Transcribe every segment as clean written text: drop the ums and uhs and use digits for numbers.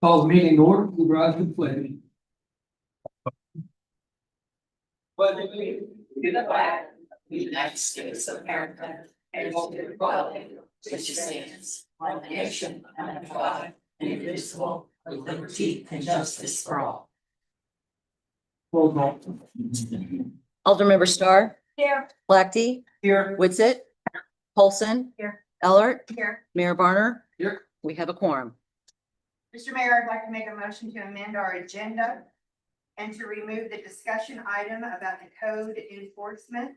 Call the meeting to order, we rise to the pledge. To the flag of the United States of America and to the republic which stands one nation under God, indivisible, with liberty and justice for all. Roll call. Aldermember Starr. Here. Blacktey. Here. Witsit. Polson. Here. Ellert. Here. Mayor Barner. Here. We have a quorum. Mr. Mayor, I'd like to make a motion to amend our agenda and to remove the discussion item about the code enforcement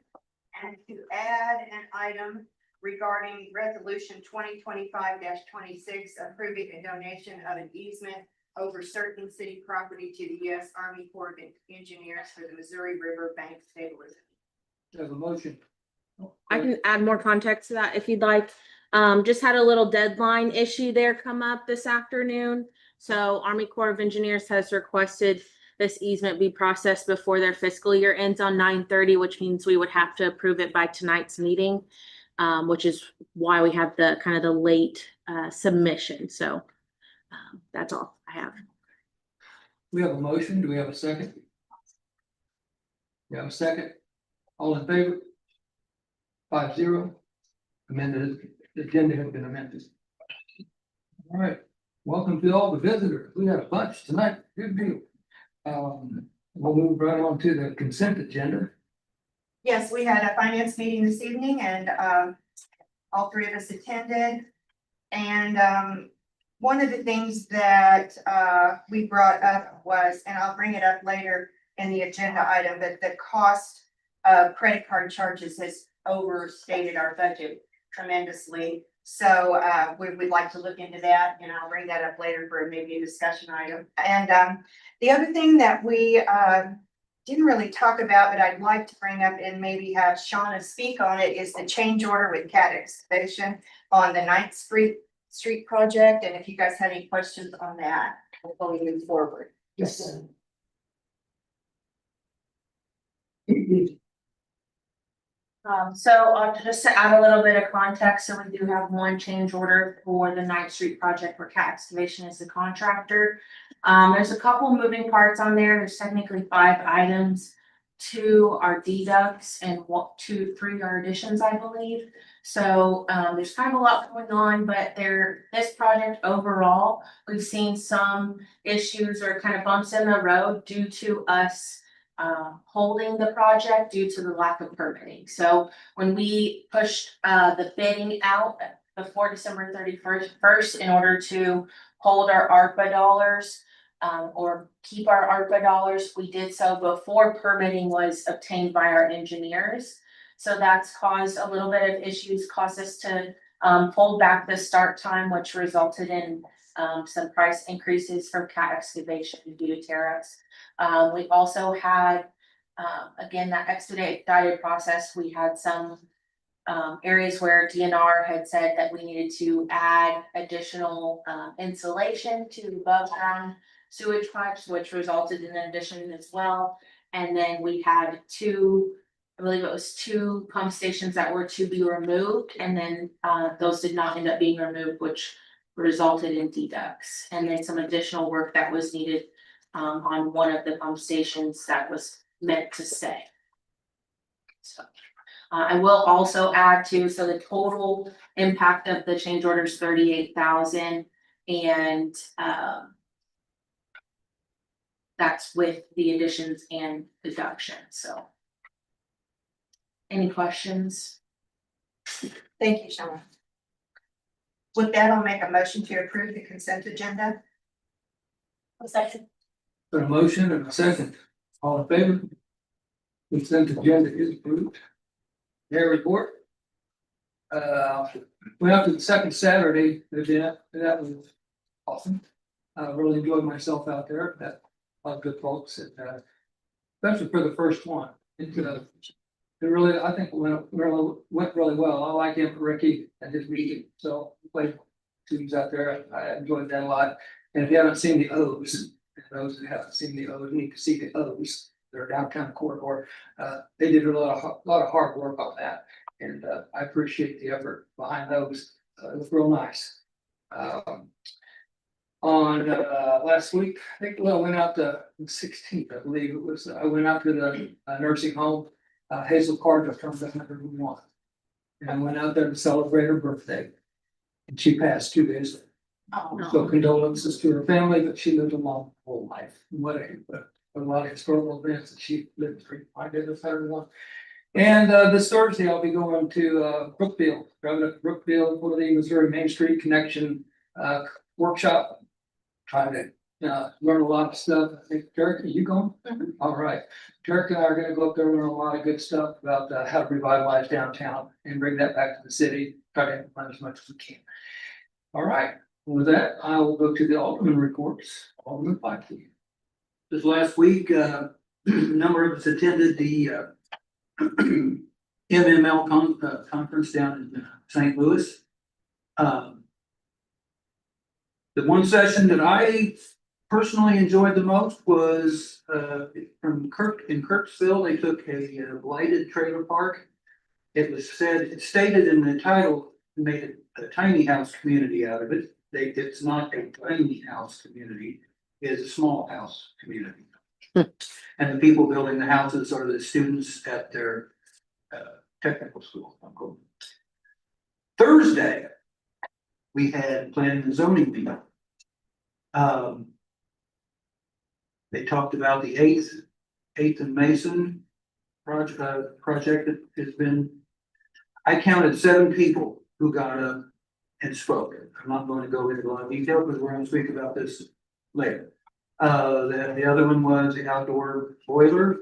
and to add an item regarding resolution 2025-26 approving a donation of an easement over certain city property to the U.S. Army Corps of Engineers for the Missouri River Bank stabilization. Have a motion. I can add more context to that if you'd like. Just had a little deadline issue there come up this afternoon. So Army Corps of Engineers has requested this easement be processed before their fiscal year ends on 9/30, which means we would have to approve it by tonight's meeting, which is why we have the kind of the late submission. So that's all I have. We have a motion. Do we have a second? We have a second. All in favor? 5-0. Amended, the agenda has been amended. All right, welcome to all the visitors. We got a bunch tonight. Good deal. We'll move right on to the consent agenda. Yes, we had a finance meeting this evening and all three of us attended. And one of the things that we brought up was, and I'll bring it up later in the agenda item, that the cost of credit card charges has overstated our budget tremendously. So we would like to look into that, and I'll bring that up later for maybe a discussion item. And the other thing that we didn't really talk about, but I'd like to bring up and maybe have Shauna speak on it, is the change order with CAT Excavation on the 9th Street project. And if you guys have any questions on that before we move forward. Yes. So just to add a little bit of context, so we do have one change order for the 9th Street project where Cat Excavation is the contractor. There's a couple moving parts on there. There's technically 5 items. 2 are deducts and 3 are additions, I believe. So there's kind of a lot going on, but this project overall, we've seen some issues or kind of bumps in the road due to us holding the project due to the lack of permitting. So when we pushed the bidding out before December 31st in order to hold our ARPA dollars or keep our ARPA dollars, we did so before permitting was obtained by our engineers. So that's caused a little bit of issues, caused us to hold back the start time, which resulted in some price increases from Cat Excavation due to tariffs. We also had, again, that expedited process. We had some areas where DNR had said that we needed to add additional insulation to above ground sewage pipes, which resulted in an addition as well. And then we had 2, I believe it was 2 pump stations that were to be removed, and then those did not end up being removed, which resulted in deducts. And then some additional work that was needed on one of the pump stations that was meant to stay. So I will also add to, so the total impact of the change order is 38,000, and that's with the additions and deductions. So any questions? Thank you, Shauna. With that, I'll make a motion to approve the consent agenda. Second. Got a motion and a second. All in favor? Consent agenda is approved. Mayor report. Went out to the second Saturday event. That was awesome. I really enjoyed myself out there. That was good folks, and especially for the first one. It really, I think, went really well. I like him, Ricky, and his meeting. So we played teams out there. I enjoyed that a lot. And if you haven't seen the O's, those who haven't seen the O's need to see the O's. They're downtown corridor. They did a lot of hard work on that, and I appreciate the effort behind those. It was real nice. on, last week, I think, well, I went out the 16th, I believe it was, I went out to the nursing home. Hazel Carter turned 101. And I went out there to celebrate her birthday. And she passed 2 days later. So condolences to her family, but she lived a long, whole life. What a lot of historical events that she lived through. I did a 101. And this Thursday, I'll be going to Brookfield, driving up to Brookfield for the Missouri Main Street Connection workshop. Trying to learn a lot of stuff. I think, Derek, are you going? All right. Derek and I are gonna go up there and learn a lot of good stuff about how to revitalize downtown and bring that back to the city. Try to implement as much as we can. All right, with that, I will go to the Alderman reports. Alderman Blackley. This last week, a number of us attended the MML conference down in St. Louis. The one session that I personally enjoyed the most was from in Kirksville. They took a blighted trailer park. It stated in the title, made it a tiny house community out of it. It's not a tiny house community, it's a small house community. And the people building the houses are the students at their technical school. Thursday, we had planning and zoning meeting. They talked about the eighth and Mason project that has been. I counted 7 people who got up and spoke. I'm not going to go into a lot of detail because we're going to speak about this later. The other one was the outdoor boiler.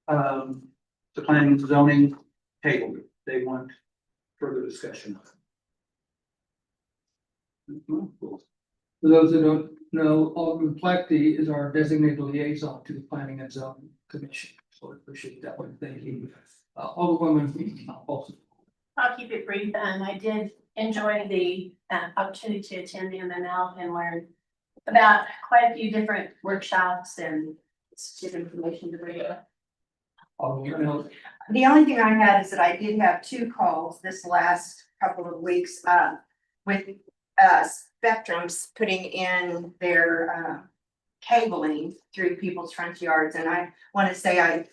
The planning and zoning table. They want further discussion of it. For those that don't know, Alderman Blackley is our designated liaison to the Planning and Zoning Commission. So I appreciate that one. Thank you. Alderwoman Olson. I'll keep it brief. I did enjoy the opportunity to attend the MML and learn about quite a few different workshops and it's good information to bring up. Alderman The only thing I had is that I did have 2 calls this last couple of weeks, with, Spectrum's putting in their, cabling through people's front yards, and I wanna say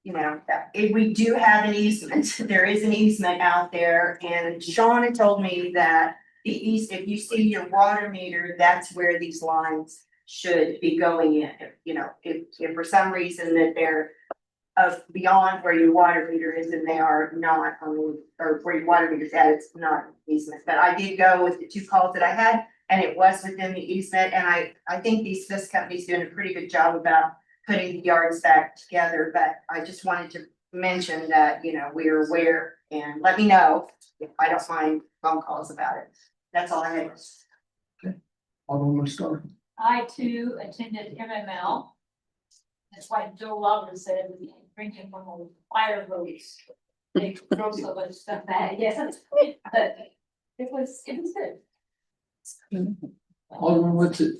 if we do have an easement, there is an easement out there, and Sean had told me that if you see your water meter, that's where these lines should be going in. If for some reason that they're beyond where your water meter is and they are not, or where your water meter is at, it's not an easement. But I did go with the 2 calls that I had, and it was within the easement, and I think this company's doing a pretty good job about putting the yards back together, but I just wanted to mention that, we're aware, and let me know if I don't find phone calls about it. That's all I had. Alderman Starr. I too attended MML. That's why Joe Lovell said we drinking from a fire hose. They throw so much stuff back. Yes, that's good, but it was good. Alderman Woodson.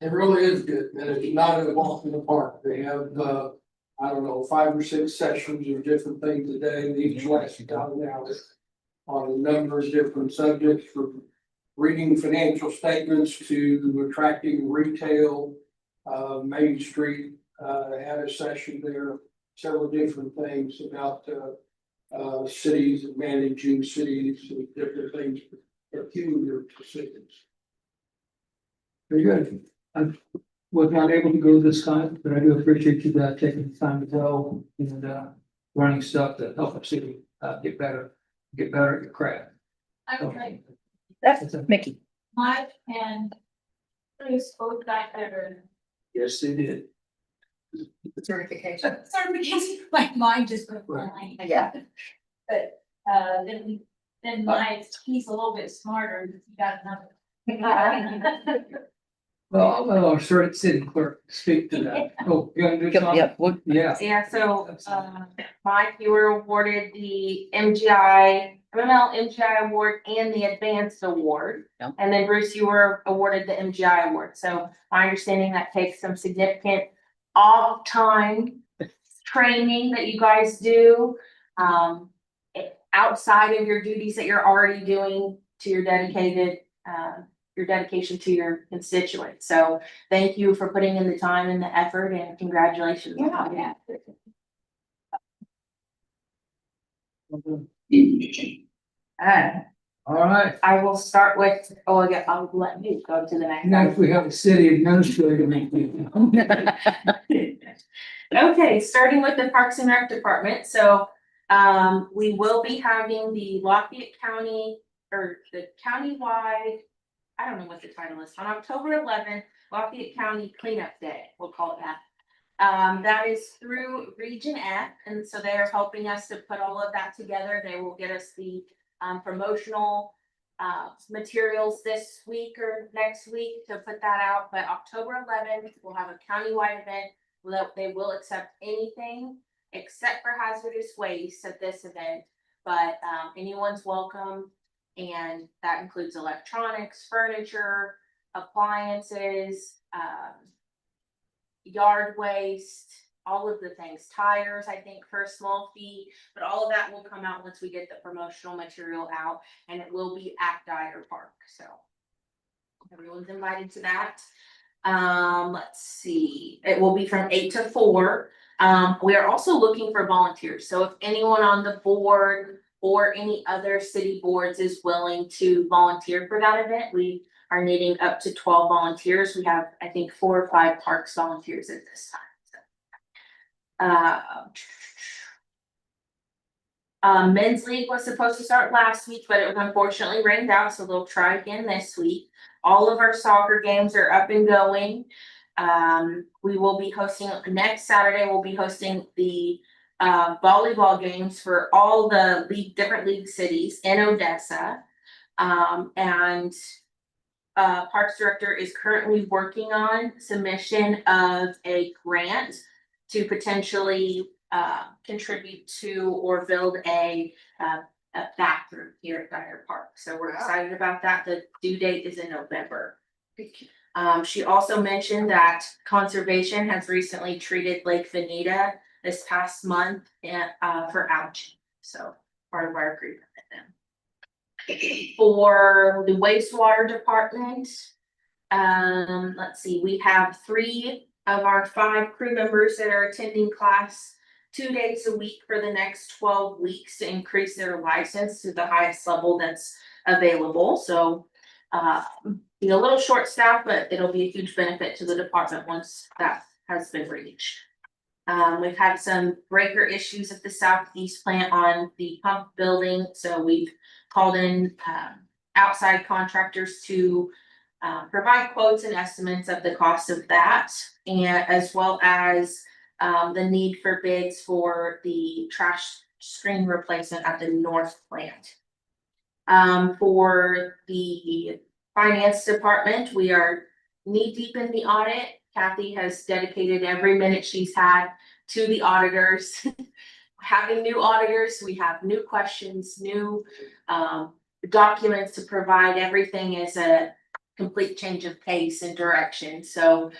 It really is good, and it's not a walk in the park. They have, I don't know, 5 or 6 sessions of different things a day, and each lasts about an hour on a number of different subjects, from reading financial statements to attracting retail. Main Street had a session there, several different things about cities and managing cities and different things peculiar to cities. Very good. I was not able to go this time, but I do appreciate you taking the time to go and running stuff to help the city get better at your craft. Okay, That's Mickey. Mike and Bruce both got their Yes, they did. Certification. certification, like mine just went flying. Yeah. But then he's a little bit smarter, he got another. Well, I'll let our city clerk speak to that. Oh, you gonna do something? Yeah. Yeah, so, Mike, you were awarded the MML MGI award and the advanced award. Yep. And then Bruce, you were awarded the MGI award. So my understanding that takes some significant off time training that you guys do. Outside of your duties that you're already doing to your dedicated, your dedication to your constituents. So thank you for putting in the time and the effort, and congratulations. Yeah. All right, I will start with, again, I'll let you go to the next. next we have the city administrator meeting. Okay, starting with the Parks and Rec Department, so, we will be having the Lafayette County, or the countywide, I don't know what the title is, on October 11th, Lafayette County Cleanup Day, we'll call it that. That is through Region F, and so they are helping us to put all of that together. They will get us the promotional materials this week or next week to put that out, but October 11th, we'll have a countywide event. They will accept anything except for hazardous waste at this event, but anyone's welcome. And that includes electronics, furniture, appliances, yard waste, all of the things, tires, I think, for a small fee, but all of that will come out once we get the promotional material out, and it will be at Dyer Park, so everyone's invited to that. Let's see, it will be from 8 to 4. We are also looking for volunteers, so if anyone on the board or any other city boards is willing to volunteer for that event, we are needing up to 12 volunteers. We have, I think, 4 or 5 parks volunteers at this time. Men's league was supposed to start last week, but it was unfortunately rained out, so they'll try again this week. All of our soccer games are up and going. We will be hosting next Saturday. We'll be hosting the volleyball games for all the different league cities in Odessa, and Parks Director is currently working on submission of a grant to potentially contribute to or build a bathroom here at Dyer Park. So we're excited about that. The due date is in November. She also mentioned that conservation has recently treated Lake Veneta this past month for algae. So part of our agreement with them. For the wastewater department, let's see, we have 3 of our 5 crew members that are attending class 2 days a week for the next 12 weeks to increase their license to the highest level that's available. So be a little short staffed, but it'll be a huge benefit to the department once that has been reached. We've had some breaker issues at the southeast plant on the pump building, so we've called in outside contractors to provide quotes and estimates of the cost of that, and as well as the need for bids for the trash screen replacement at the north plant. For the finance department, we are knee deep in the audit. Kathy has dedicated every minute she's had to the auditors. Having new auditors, we have new questions, new documents to provide. Everything is a complete change of pace and direction. So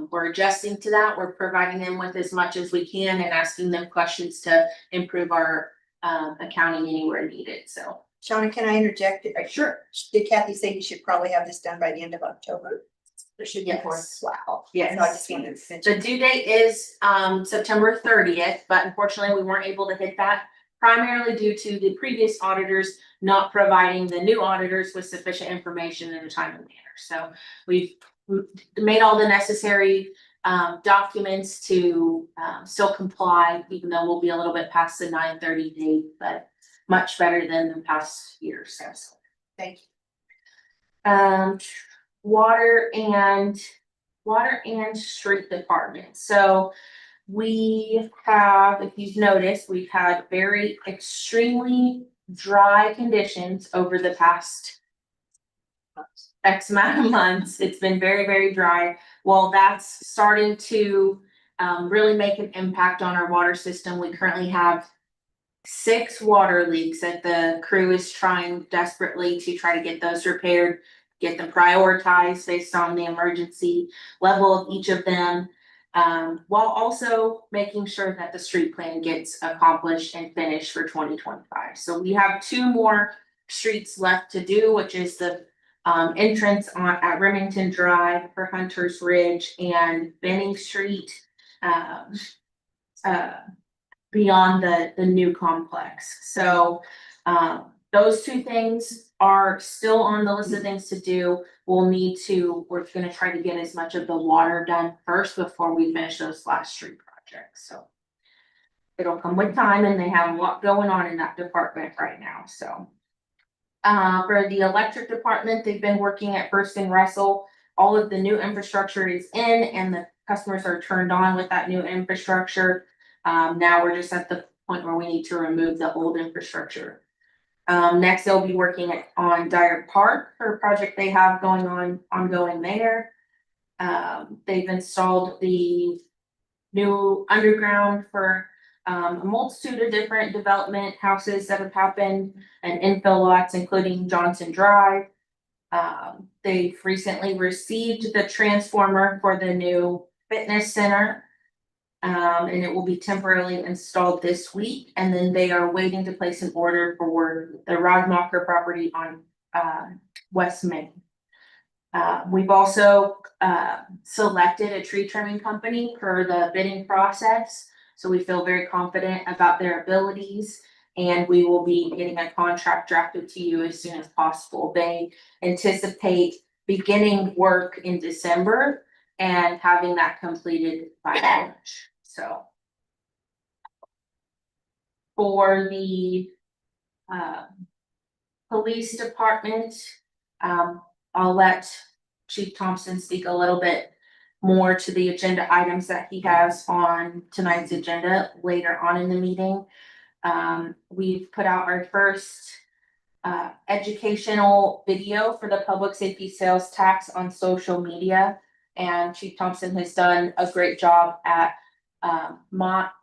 we're adjusting to that. We're providing them with as much as we can and asking them questions to improve our accounting anywhere needed. So Shauna, can I interject? sure. Did Kathy say you should probably have this done by the end of October? There should be Yes. wow. Yes. So I just wanted to mention. The due date is September 30th, but unfortunately we weren't able to hit that primarily due to the previous auditors not providing the new auditors with sufficient information in a timely manner. So we've made all the necessary documents to still comply, even though we'll be a little bit past the 9/30 date, but much better than the past years. So Thank you. Water and street department. So we have, if you've noticed, we've had very extremely dry conditions over the past X amount of months. It's been very, very dry. Well, that's starting to really make an impact on our water system. We currently have 6 water leaks that the crew is trying desperately to try to get those repaired, get them prioritized based on the emergency level of each of them, while also making sure that the street plan gets accomplished and finished for 2025. So we have 2 more streets left to do, which is the entrance at Remington Drive for Hunter's Ridge and Benning Street. Um, beyond the new complex. So, those two things are still on the list of things to do. We're gonna try to get as much of the water done first before we finish those last three projects, so. It'll come with time and they have a lot going on in that department right now, so. For the electric department, they've been working at First and Russell. All of the new infrastructure is in and the customers are turned on with that new infrastructure. Now we're just at the point where we need to remove the old infrastructure. Next, they'll be working on Dyer Park for a project they have ongoing there. They've installed the new underground for a multitude of different development houses that have happened and infill lots, including Johnson Drive. They've recently received the transformer for the new fitness center. And it will be temporarily installed this week, and then they are waiting to place an order for the Rodmacher property on West Main. We've also selected a tree trimming company for the bidding process, so we feel very confident about their abilities. And we will be getting a contract drafted to you as soon as possible. They anticipate beginning work in December and having that completed by March. So. For the police department, I'll let Chief Thompson speak a little bit more to the agenda items that he has on tonight's agenda later on in the meeting. We've put out our first educational video for the public safety sales tax on social media. And Chief Thompson has done a great job at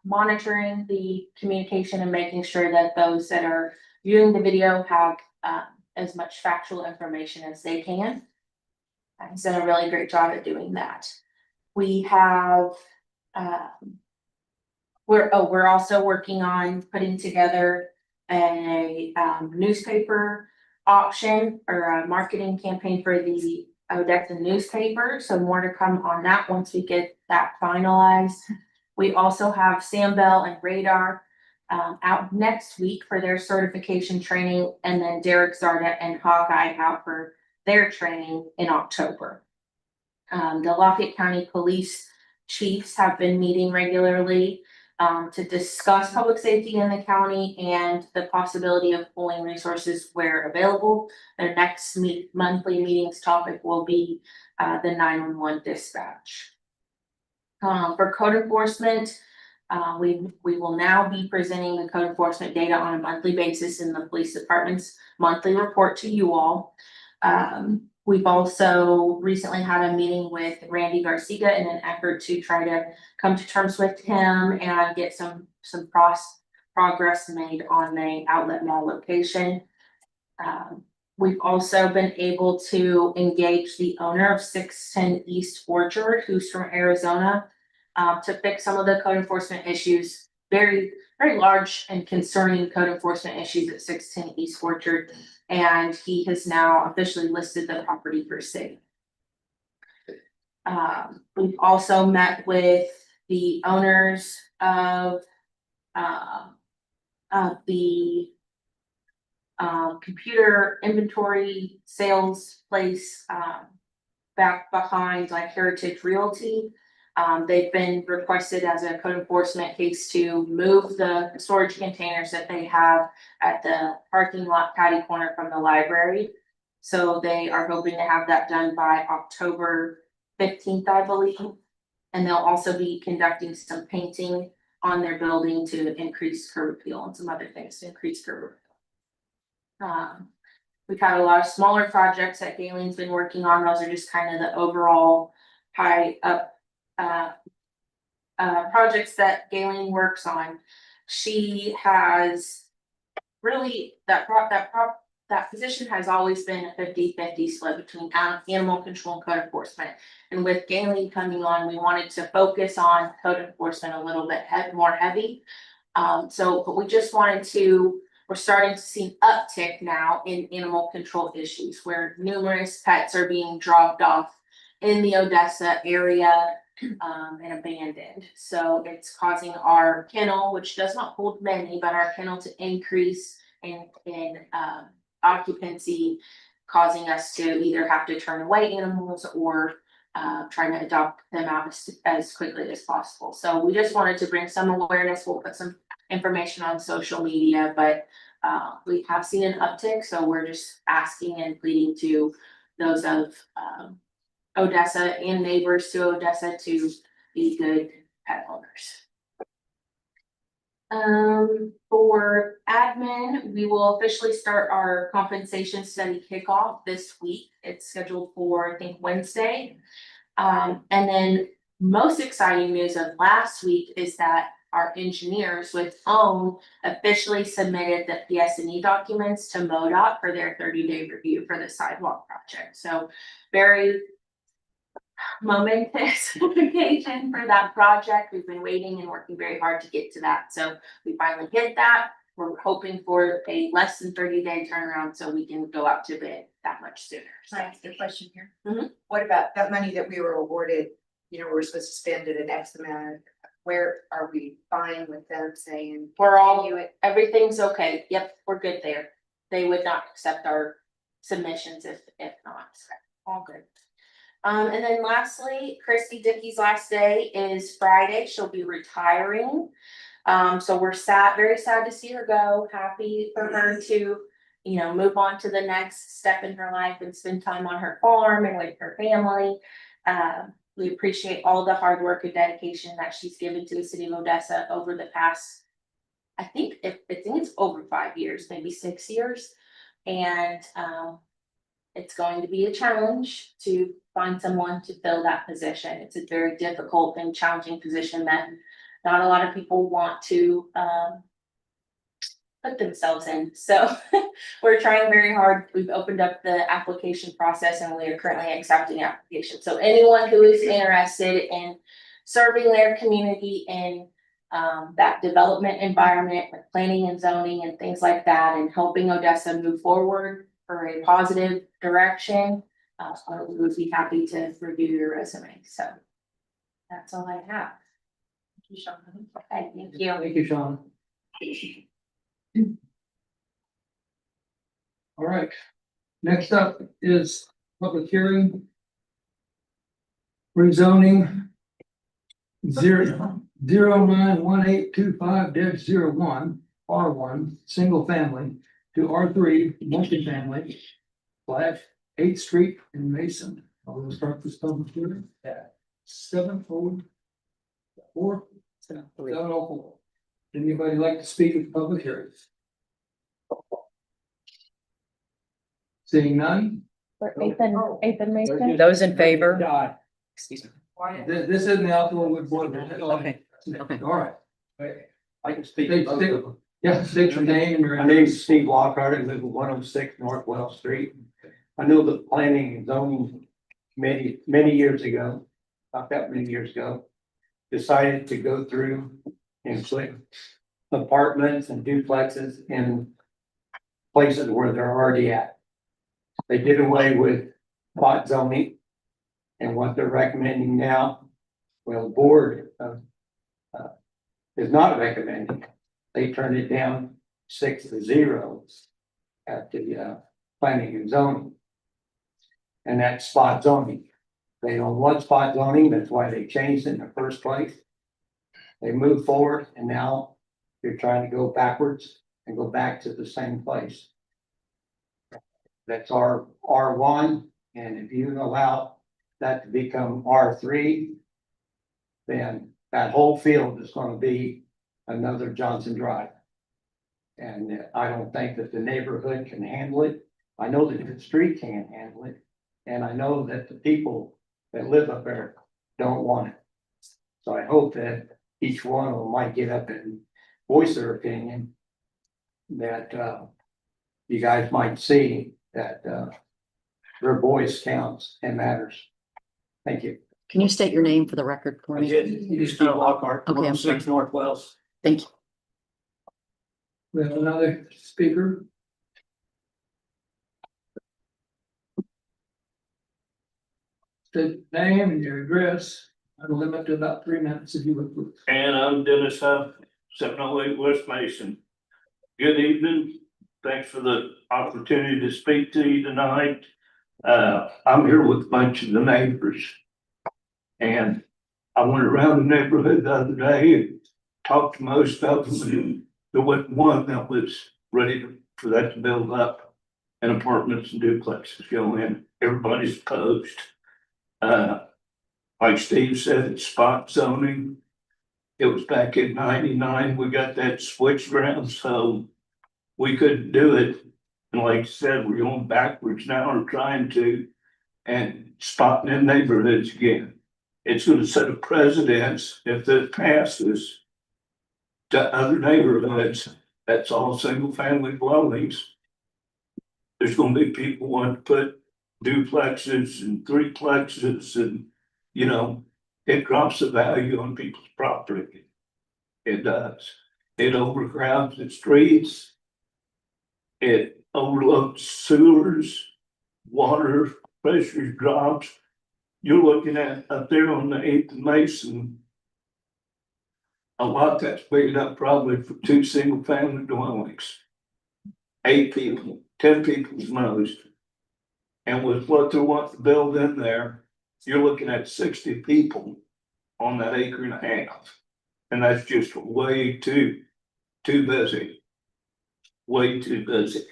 monitoring the communication and making sure that those that are viewing the video have as much factual information as they can. He's done a really great job at doing that. We have we're also working on putting together a newspaper option or a marketing campaign for the Odessa newspaper. So more to come on that once we get that finalized. We also have Sam Bell and Radar out next week for their certification training, and then Derek Zarda and Hawkeye out for their training in October. The Lafayette County Police chiefs have been meeting regularly to discuss public safety in the county and the possibility of pulling resources where available. Their next monthly meetings topic will be the 911 dispatch. For code enforcement, we will now be presenting the code enforcement data on a monthly basis in the police department's monthly report to you all. We've also recently had a meeting with Randy Garcia in an effort to try to come to terms with him and get some progress made on the outlet mall location. We've also been able to engage the owner of 610 East Orchard, who's from Arizona, to fix some of the code enforcement issues, very large and concerning code enforcement issues at 610 East Orchard. And he has now officially listed the property for sale. We've also met with the owners of the computer inventory sales place back behind like Heritage Realty. They've been requested as a code enforcement case to move the storage containers that they have at the parking lot catty corner from the library. So they are hoping to have that done by October 15th, I believe. And they'll also be conducting some painting on their building to increase curb appeal and some other things to increase curb appeal. We've had a lot of smaller projects that Galen's been working on. Those are just kind of the overall high up projects that Galen works on. She has really that position has always been a 50-50 split between animal control and code enforcement. And with Galen coming on, we wanted to focus on code enforcement a little bit more heavy. But we just wanted to we're starting to see an uptick now in animal control issues where numerous pets are being dropped off in the Odessa area and abandoned. So it's causing our kennel, which does not hold many, but our kennel to increase in occupancy, causing us to either have to turn away animals or trying to adopt them out as quickly as possible. So we just wanted to bring some awareness. We'll put some information on social media, but we have seen an uptick, so we're just asking and pleading to those of Odessa and neighbors to Odessa to be good pet owners. For admin, we will officially start our compensation study kickoff this week. It's scheduled for, I think, Wednesday. And then most exciting news of last week is that our engineers with OWN officially submitted the PS&E documents to MoDOT for their 30-day review for the sidewalk project. So very momentous occasion for that project. We've been waiting and working very hard to get to that. So we finally hit that. We're hoping for a less than 30-day turnaround so we can go out to bid that much sooner. Can I ask a question here? Mhm. What about that money that we were awarded, we're supposed to spend it an X amount, where are we fine with them saying? We're all, continue it? everything's okay. Yep, we're good there. They would not accept our submissions if not. So, all good. And then lastly, Christy Dickey's last day is Friday. She'll be retiring. So we're very sad to see her go. Happy for her to, move on to the next step in her life and spend time on her farm and with her family. We appreciate all the hard work and dedication that she's given to the city of Odessa over the past, I think it's over 5 years, maybe 6 years. And it's going to be a challenge to find someone to fill that position. It's a very difficult and challenging position that not a lot of people want to put themselves in. So we're trying very hard. We've opened up the application process and we are currently accepting applications. So anyone who is interested in serving their community in that development environment with planning and zoning and things like that, and helping Odessa move forward for a positive direction, we would be happy to review your resume. So that's all I have. Thank you, Sean. Okay, thank you. Thank you, Sean. All right, next up is public hearing. Rezoning 091825-01 R1 single family to R3 multifamily / 8th Street in Mason. I'll start this public hearing at 7:04. 7:04. Anybody like to speak at the public hearing? Seeing none? Ethan Mason. Those in favor? Excuse me. This isn't the outdoor wood board. Okay. Okay. All right. I can speak. State- to both state- of them. Yeah, state your name and your. My name is Steve Lockhart. I live at 106 North Wells Street. I know the planning and zoning committee many years ago, not that many years ago, decided to go through and put apartments and duplexes in places where they're already at. They did away with spot zoning. And what they're recommending now, well, the board is not recommending. They turned it down 6-0 at the planning and zoning. And that's spot zoning. They don't want spot zoning, that's why they changed it in the first place. They moved forward and now they're trying to go backwards and go back to the same place. That's our R1, and if you allow that to become R3, then that whole field is gonna be another Johnson Drive. And I don't think that the neighborhood can handle it. I know that the street can't handle it. And I know that the people that live up there don't want it. So I hope that each one of them might get up and voice their opinion. That you guys might see that their voice counts and matters. Thank you. Can you state your name for the record for me? Steve Lockhart, Okay, I'm 106 North Wells. Thank you. We have another speaker. State your name and your address. I'll limit to about 3 minutes if you would, please. And I'm Dennis Huff, 708 West Mason. Good evening. Thanks for the opportunity to speak to you tonight. I'm here with a bunch of the neighbors. And I went around the neighborhood the other day and talked to most of them. There wasn't one that was ready for that to build up and apartments and duplexes go in. Everybody's opposed. Like Steve said, it's spot zoning. It was back in 99, we got that switched around, so we couldn't do it. And like I said, we're going backwards now, or trying to, and spotting in neighborhoods again. It's gonna set a precedence if this passes to other neighborhoods. That's all single family dwellings. There's gonna be people wanting to put duplexes and threeplexes and, you know, it drops the value on people's property. It does. It overcrowds the streets. It overloads sewers, water pressure drops. You're looking at up there on the 8th and Mason. A lot that's big enough probably for 2 single family dwellings. 8 people, 10 people's most. And with what they want to build in there, you're looking at 60 people on that acre and a half. And that's just way too busy. Way too busy.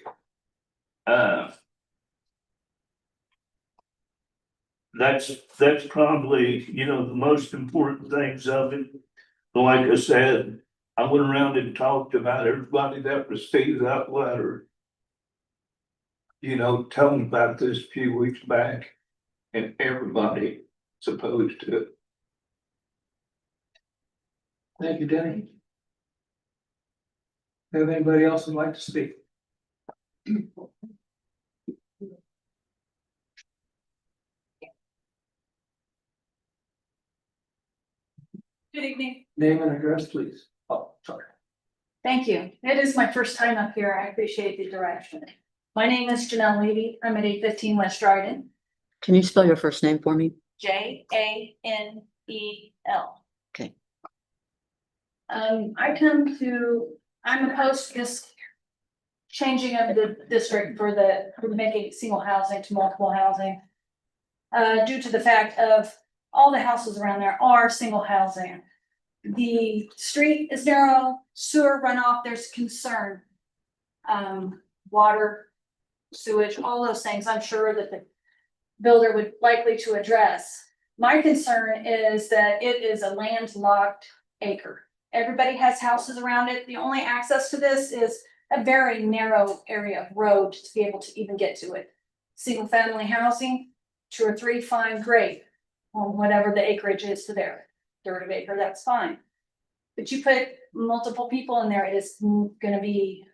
That's probably, you know, the most important things of it. But like I said, I went around and talked about everybody that received that letter. You know, tell them about this a few weeks back, and everybody supposed to it. Thank you, Denny. Have anybody else who'd like to speak? Good evening. Name and address, please. Oh, sorry. Thank you. It is my first time up here. I appreciate the direction. My name is Janelle Levy. I'm at 815 West Dryden. Can you spell your first name for me? Janel. Okay. I'm opposed to this changing of the district for making single housing to multiple housing. Due to the fact of all the houses around there are single housing. The street is narrow, sewer runoff, there's concern. Water, sewage, all those things, I'm sure that the builder would likely to address. My concern is that it is a landlocked acre. Everybody has houses around it. The only access to this is a very narrow area of road to be able to even get to it. Single family housing, 2 or 3, fine, great. On whatever the acreage is to their third of acre, that's fine. But you put multiple people in there, it is gonna be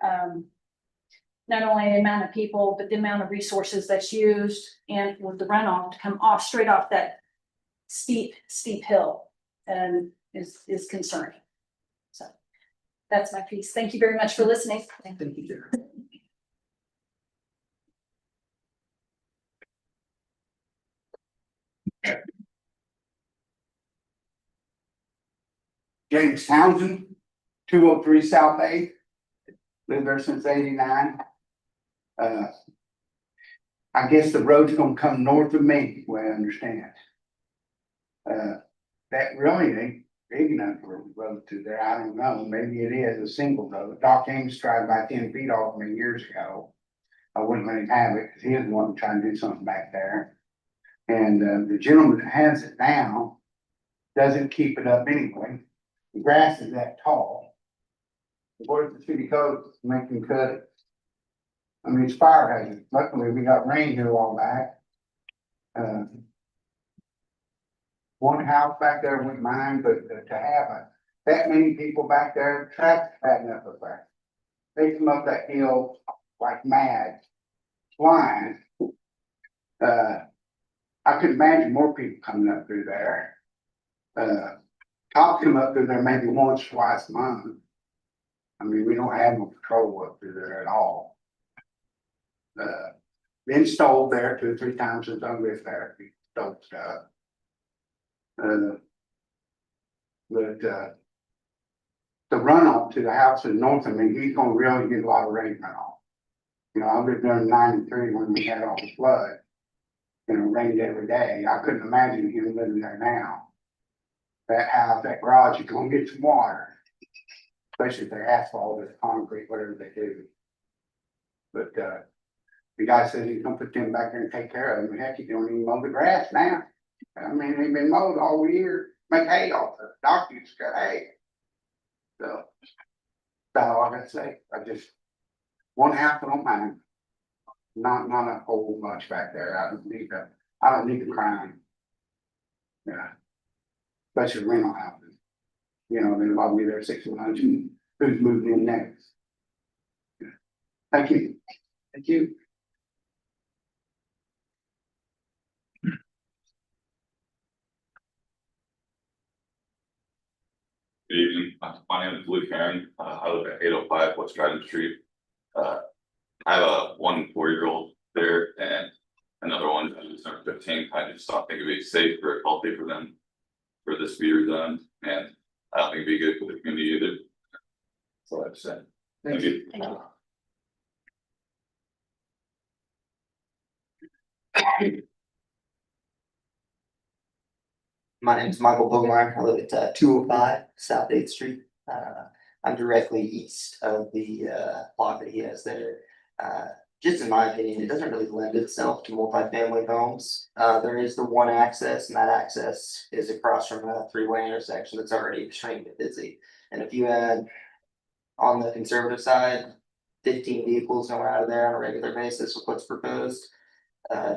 not only the amount of people, but the amount of resources that's used, and with the runoff to come off straight off that steep hill and is concerning. So that's my piece. Thank you very much for listening. Thank you, dear. James Townsend, 203 South 8th, lived there since '89. I guess the road's gonna come north of me, the way I understand. That really ain't big enough for a road through there, I don't know, maybe it is a single road. Doc Ames tried about 10 feet off me years ago. I wouldn't let him have it, because he was wanting to try and do something back there. And the gentleman that has it now doesn't keep it up anyway. The grass is that tall. The board of the city code make them cut it. I mean, it's fire hazard. Luckily, we got rain here a while back. One house back there wouldn't mind, but to have that many people back there, traffic's bad enough up there. They come up that hill like mad, flying. I could imagine more people coming up through there. I'll come up through there maybe once, twice a month. I mean, we don't have no patrol up through there at all. Been stole there 2 or 3 times since I lived there, we stole stuff. But the runoff to the house in north of me, he's gonna really get a lot of rain runoff. You know, I lived there in '93 when we had all the flood. You know, rained every day. I couldn't imagine him living there now. That house, that garage is gonna get some water. Especially if they're asphalt or concrete, whatever they do. But the guy said he's gonna put them back there and take care of them. Heck, he don't even mow the grass now. I mean, they've been mowed all year, make hay off the doctors got hay. So, that's all I gotta say. I just, one house I don't mind. Not a whole bunch back there. I don't need the crime. Yeah. Especially rental houses. You know, then I'll be there 6 months and who's moving in next. Yeah. Thank you. Thank you. Good evening, my name is Luke Heron, I live at 805 West Dryden Street. I have a 1 4-year-old there and another one who's number 15. I just don't think it'd be safe or healthy for them for this to be redone, and I don't think it'd be good for the community either. That's all I have to say. Thank you. My name is Michael Bogmeyer. I live at 205 South 8th Street. I'm directly east of the plot that he has there. Just in my opinion, it doesn't really lend itself to multifamily homes. There is the one access, and that access is across from a 3-way intersection that's already extremely busy. And if you add on the conservative side, 15 vehicles going out of there on a regular basis with what's proposed,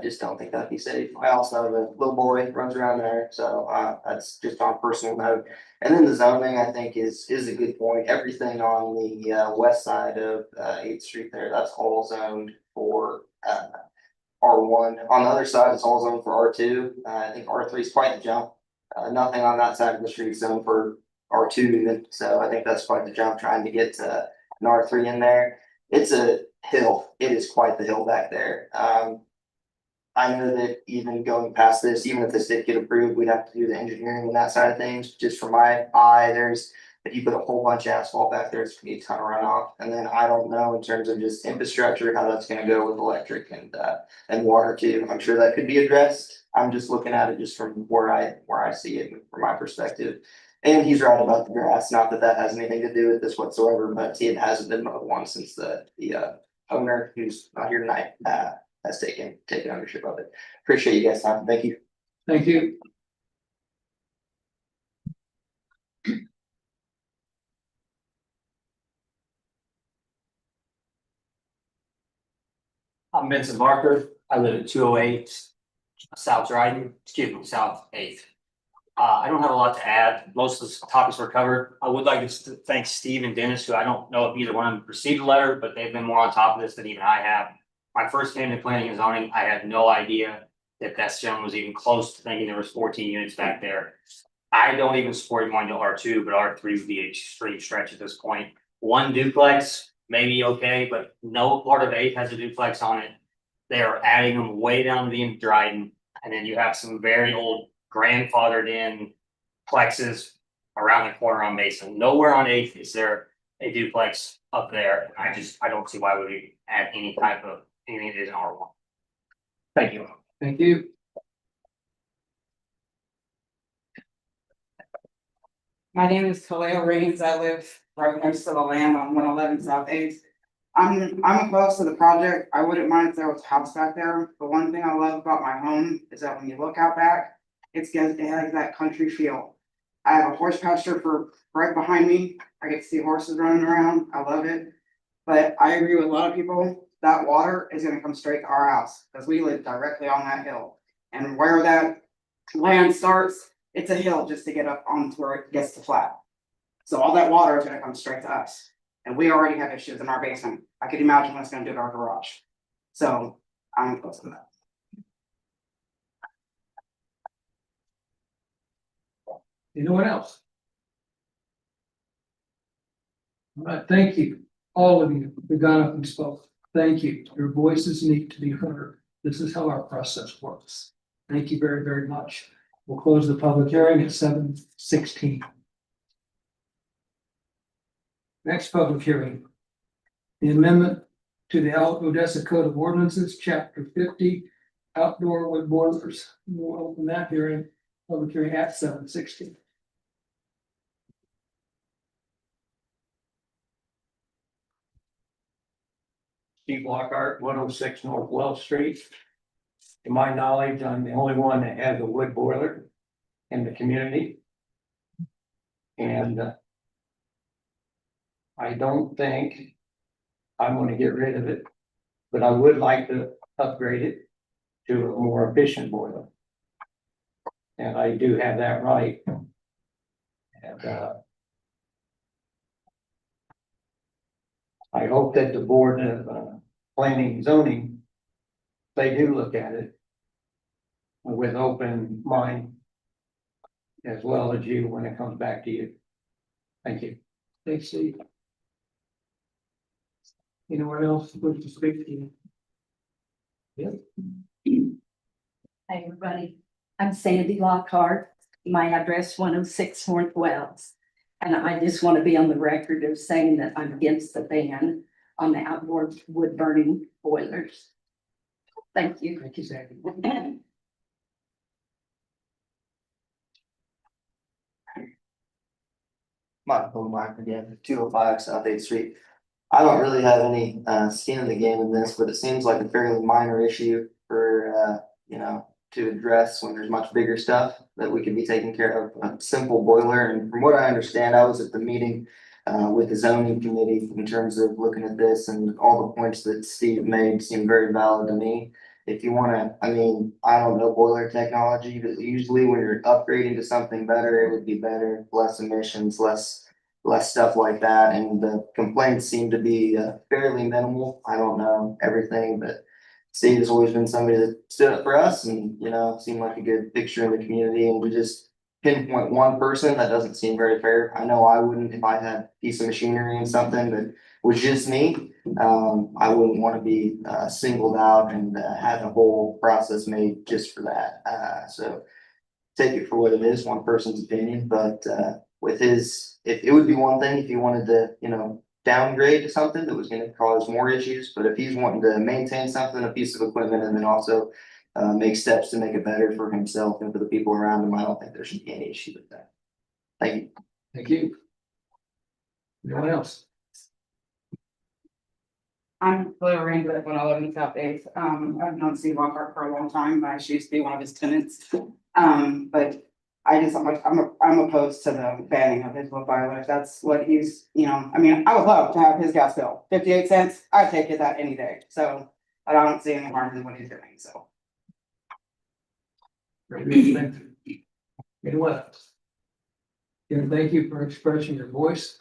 just don't think that'd be safe. I also have a little boy that runs around there, so that's just on a personal note. And then the zoning, I think, is a good point. Everything on the west side of 8th Street there, that's all zoned for R1. On the other side, it's all zoned for R2. I think R3 is quite the jump. Nothing on that side of the street zoned for R2 even. So I think that's quite the jump trying to get an R3 in there. It's a hill. It is quite the hill back there. I know that even going past this, even if this did get approved, we'd have to do the engineering on that side of things. Just from my eye, if you put a whole bunch of asphalt back there, it's gonna be a ton of runoff. And then I don't know in terms of just infrastructure, how that's gonna go with electric and water too. I'm sure that could be addressed. I'm just looking at it just from where I see it from my perspective. And he's right about the grass. Not that that has anything to do with this whatsoever, but it hasn't been mowed once since the owner, who's not here tonight, has taken ownership of it. Appreciate you guys' time. Thank you. Thank you. I'm Vincent Barker. I live at 208 South Dryden, South 8th. I don't have a lot to add. Most of the topics were covered. I would like to thank Steve and Dennis, who I don't know if either one of them received a letter, but they've been more on top of this than even I have. When I first came to planning and zoning, I had no idea that zone was even close to thinking there was 14 units back there. I don't even support going to R2, but R3 would be an extreme stretch at this point. 1 duplex, maybe okay, but no part of 8 has a duplex on it. They are adding them way down to the end of Dryden, and then you have some very old grandfathered in plexes around the corner on Mason. Nowhere on 8th is there a duplex up there. I don't see why we would add any type of anything that isn't R1. Thank you. Thank you. My name is Kaleo Rains. I live right next to the land on 111 South 8th. I'm opposed to the project. I wouldn't mind if there was a house back there. The one thing I love about my home is that when you look out back, it has that country feel. I have a horse pasture for right behind me. I get to see horses running around. I love it. But I agree with a lot of people. That water is gonna come straight to our house because we live directly on that hill. And where that land starts, it's a hill just to get up onto where it gets to flat. So all that water is gonna come straight to us. And we already have issues in our basement. I could imagine what it's gonna do to our garage. So I'm opposed to that. Anyone else? All right, thank you, all of you who got up and spoke. Thank you. Your voices need to be heard. This is how our process works. Thank you very, very much. We'll close the public hearing at 7:16. Next public hearing. The amendment to the Odessa Code of Ordinances, Chapter 50, outdoor wood boilers. We'll open that hearing, public hearing at 7:16. Steve Lockhart, 106 North Wells Street. To my knowledge, I'm the only one that has a wood boiler in the community. And I don't think I'm gonna get rid of it, but I would like to upgrade it to a more efficient boiler. And I do have that right. And I hope that the board of planning and zoning, they do look at it with open mind as well as you when it comes back to you. Thank you. Thanks, Steve. Anyone else wish to speak to you? Yeah. Hi, everybody. I'm Sandy Lockhart. My address 106 North Wells. And I just want to be on the record of saying that I'm against the ban on the outdoor wood burning boilers. Thank you. Thank you, Sandy. Michael Mark again, 205 South 8th Street. I don't really have any skin in the game in this, but it seems like a fairly minor issue for to address when there's much bigger stuff that we could be taking care of. A simple boiler, and from what I understand, I was at the meeting with the zoning committee in terms of looking at this, and all the points that Steve made seem very valid to me. If you wanna, I mean, I don't know boiler technology, but usually when you're upgrading to something better, it would be better, less emissions, less stuff like that, and the complaints seem to be fairly minimal. I don't know everything, but Steve has always been somebody that stood up for us and, seemed like a good fixture in the community, and to just pinpoint one person, that doesn't seem very fair. I know I wouldn't if I had a piece of machinery and something that was just me. I wouldn't want to be singled out and have a whole process made just for that. So take it for what it is, one person's opinion, but with his, if it would be one thing if he wanted to, downgrade to something that was gonna cause more issues, but if he's wanting to maintain something, a piece of equipment, and then also make steps to make it better for himself and for the people around him, I don't think there should be any issue with that. Thank you. Thank you. Anyone else? I'm Blair Ranger at 111 South 8th. I've known Steve Lockhart for a long time. I used to be one of his tenants. But I'm opposed to the banning of his wood boiler. If that's what he's, I would love to have his gas bill, 58 cents. I'd take it that any day. So I don't see any harm in what he's doing, so. Very good, thank you. Anyone else? Again, thank you for expressing your voice.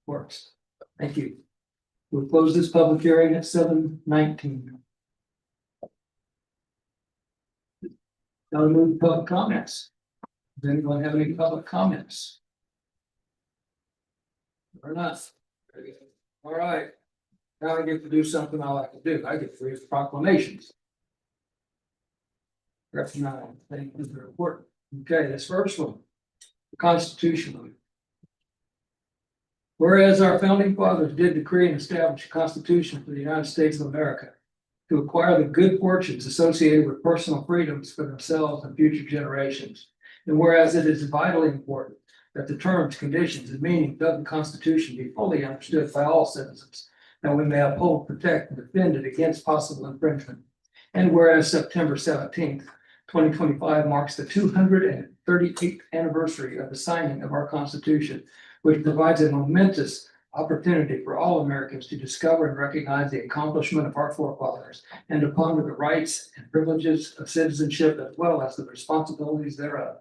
Works. Thank you. We'll close this public hearing at 7:19. Now we move to public comments. Does anyone have any public comments? Or not? Very good. All right. Now I get to do something I like to do. I get to read proclamations. Recognize, thank you for the report. Okay, this first one, the Constitution. Whereas our founding fathers did decree and establish a constitution for the United States of America to acquire the good fortunes associated with personal freedoms for themselves and future generations. And whereas it is vitally important that the terms, conditions, and meaning of the Constitution be fully understood by all citizens, that we may uphold, protect, and defend it against possible infringement. And whereas September 17th, 2025 marks the 238th anniversary of the signing of our Constitution, which provides a momentous opportunity for all Americans to discover and recognize the accomplishment of our forefathers and to ponder the rights and privileges of citizenship as well as the responsibilities thereof.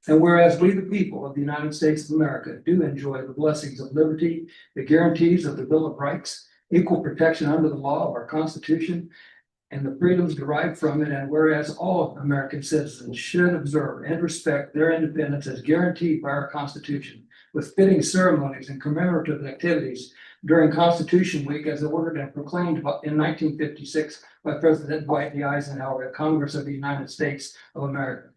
And whereas we, the people of the United States of America, do enjoy the blessings of liberty, the guarantees of the Bill of Rights, equal protection under the law of our Constitution, and the freedoms derived from it, and whereas all American citizens should observe and respect their independence as guaranteed by our Constitution, with fitting ceremonies and commemorative activities during Constitution Week as ordered and proclaimed in 1956 by President Dwight D. Eisenhower at Congress of the United States of America.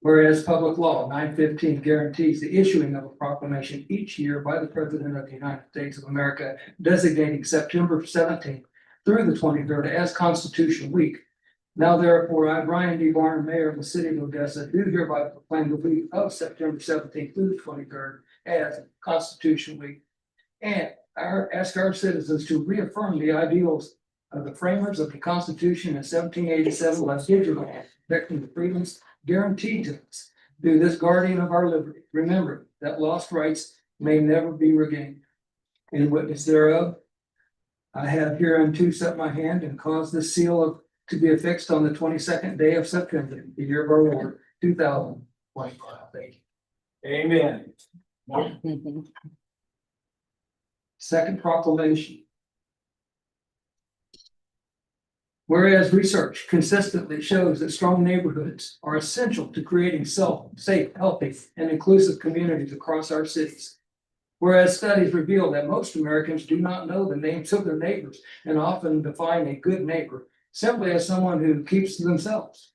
Whereas Public Law 915 guarantees the issuing of a proclamation each year by the President of the United States of America designating September 17th through the 23rd as Constitution Week. Now therefore, I, Brian D. Barner, Mayor of the City of Odessa, do hereby proclaim the week of September 17th through the 23rd as Constitution Week. And ask our citizens to reaffirm the ideals of the framers of the Constitution in 1787 by digital protecting the freedoms guaranteed to us through this guardian of our liberty. Remember that lost rights may never be regained. In witness thereof, I have hereunto set my hand and caused this seal to be affixed on the 22nd day of September, the year of our Lord, 2025. Thank you. Amen. Second proclamation. Whereas research consistently shows that strong neighborhoods are essential to creating safe, healthy, and inclusive communities across our cities. Whereas studies reveal that most Americans do not know the names of their neighbors and often define a good neighbor simply as someone who keeps to themselves.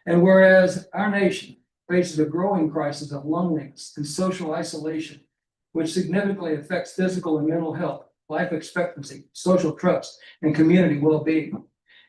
And whereas our nation faces a growing crisis of loneliness and social isolation, which significantly affects physical and mental health, life expectancy, social trust, and community well-being.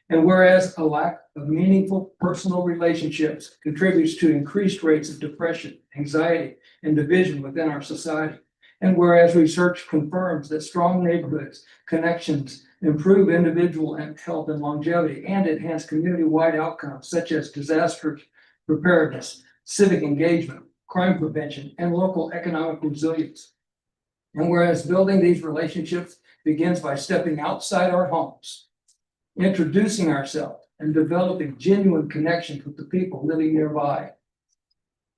And whereas a lack of meaningful personal relationships contributes to increased rates of depression, anxiety, and division within our society. And whereas research confirms that strong neighborhoods, connections improve individual health and longevity and enhance community-wide outcomes such as disaster preparedness, civic engagement, crime prevention, and local economic resilience. And whereas building these relationships begins by stepping outside our homes, introducing ourselves, and developing genuine connections with the people living nearby.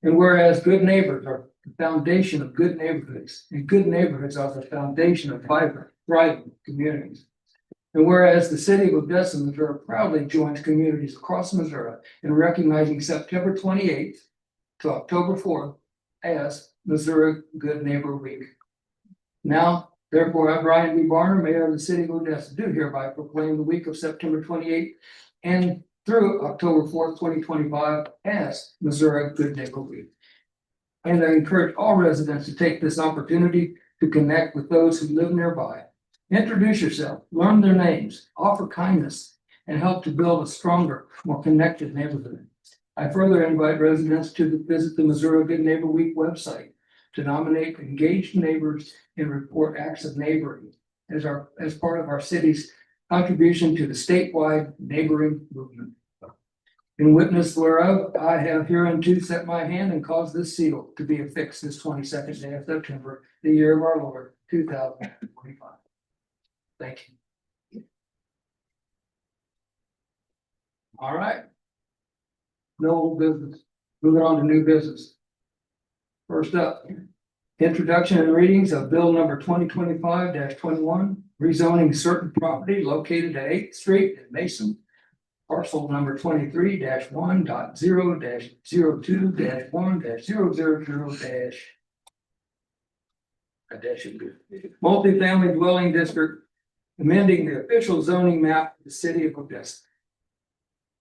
And whereas good neighbors are the foundation of good neighborhoods, and good neighborhoods are the foundation of vibrant, thriving communities. And whereas the city of Odessa, Missouri proudly joins communities across Missouri in recognizing September 28th to October 4th as Missouri Good Neighbor Week. Now, therefore, I, Brian D. Barner, Mayor of the City of Odessa, do hereby proclaim the week of September 28th and through October 4th, 2025 as Missouri Good Neighbor Week. And I encourage all residents to take this opportunity to connect with those who live nearby. Introduce yourself, learn their names, offer kindness, and help to build a stronger, more connected neighborhood. I further invite residents to visit the Missouri Good Neighbor Week website to nominate engaged neighbors and report acts of neighboring as part of our city's contribution to the statewide neighboring movement. In witness whereof, I have hereunto set my hand and caused this seal to be affixed this 22nd day of September, the year of our Lord, 2025. Thank you. All right. No old business. Moving on to new business. First up, introduction and readings of bill number 2025-21, rezoning certain property located at 8th Street in Mason. Parcel number 23-1.0-02-1-000- multifamily dwelling district, amending the official zoning map of the city of Odessa.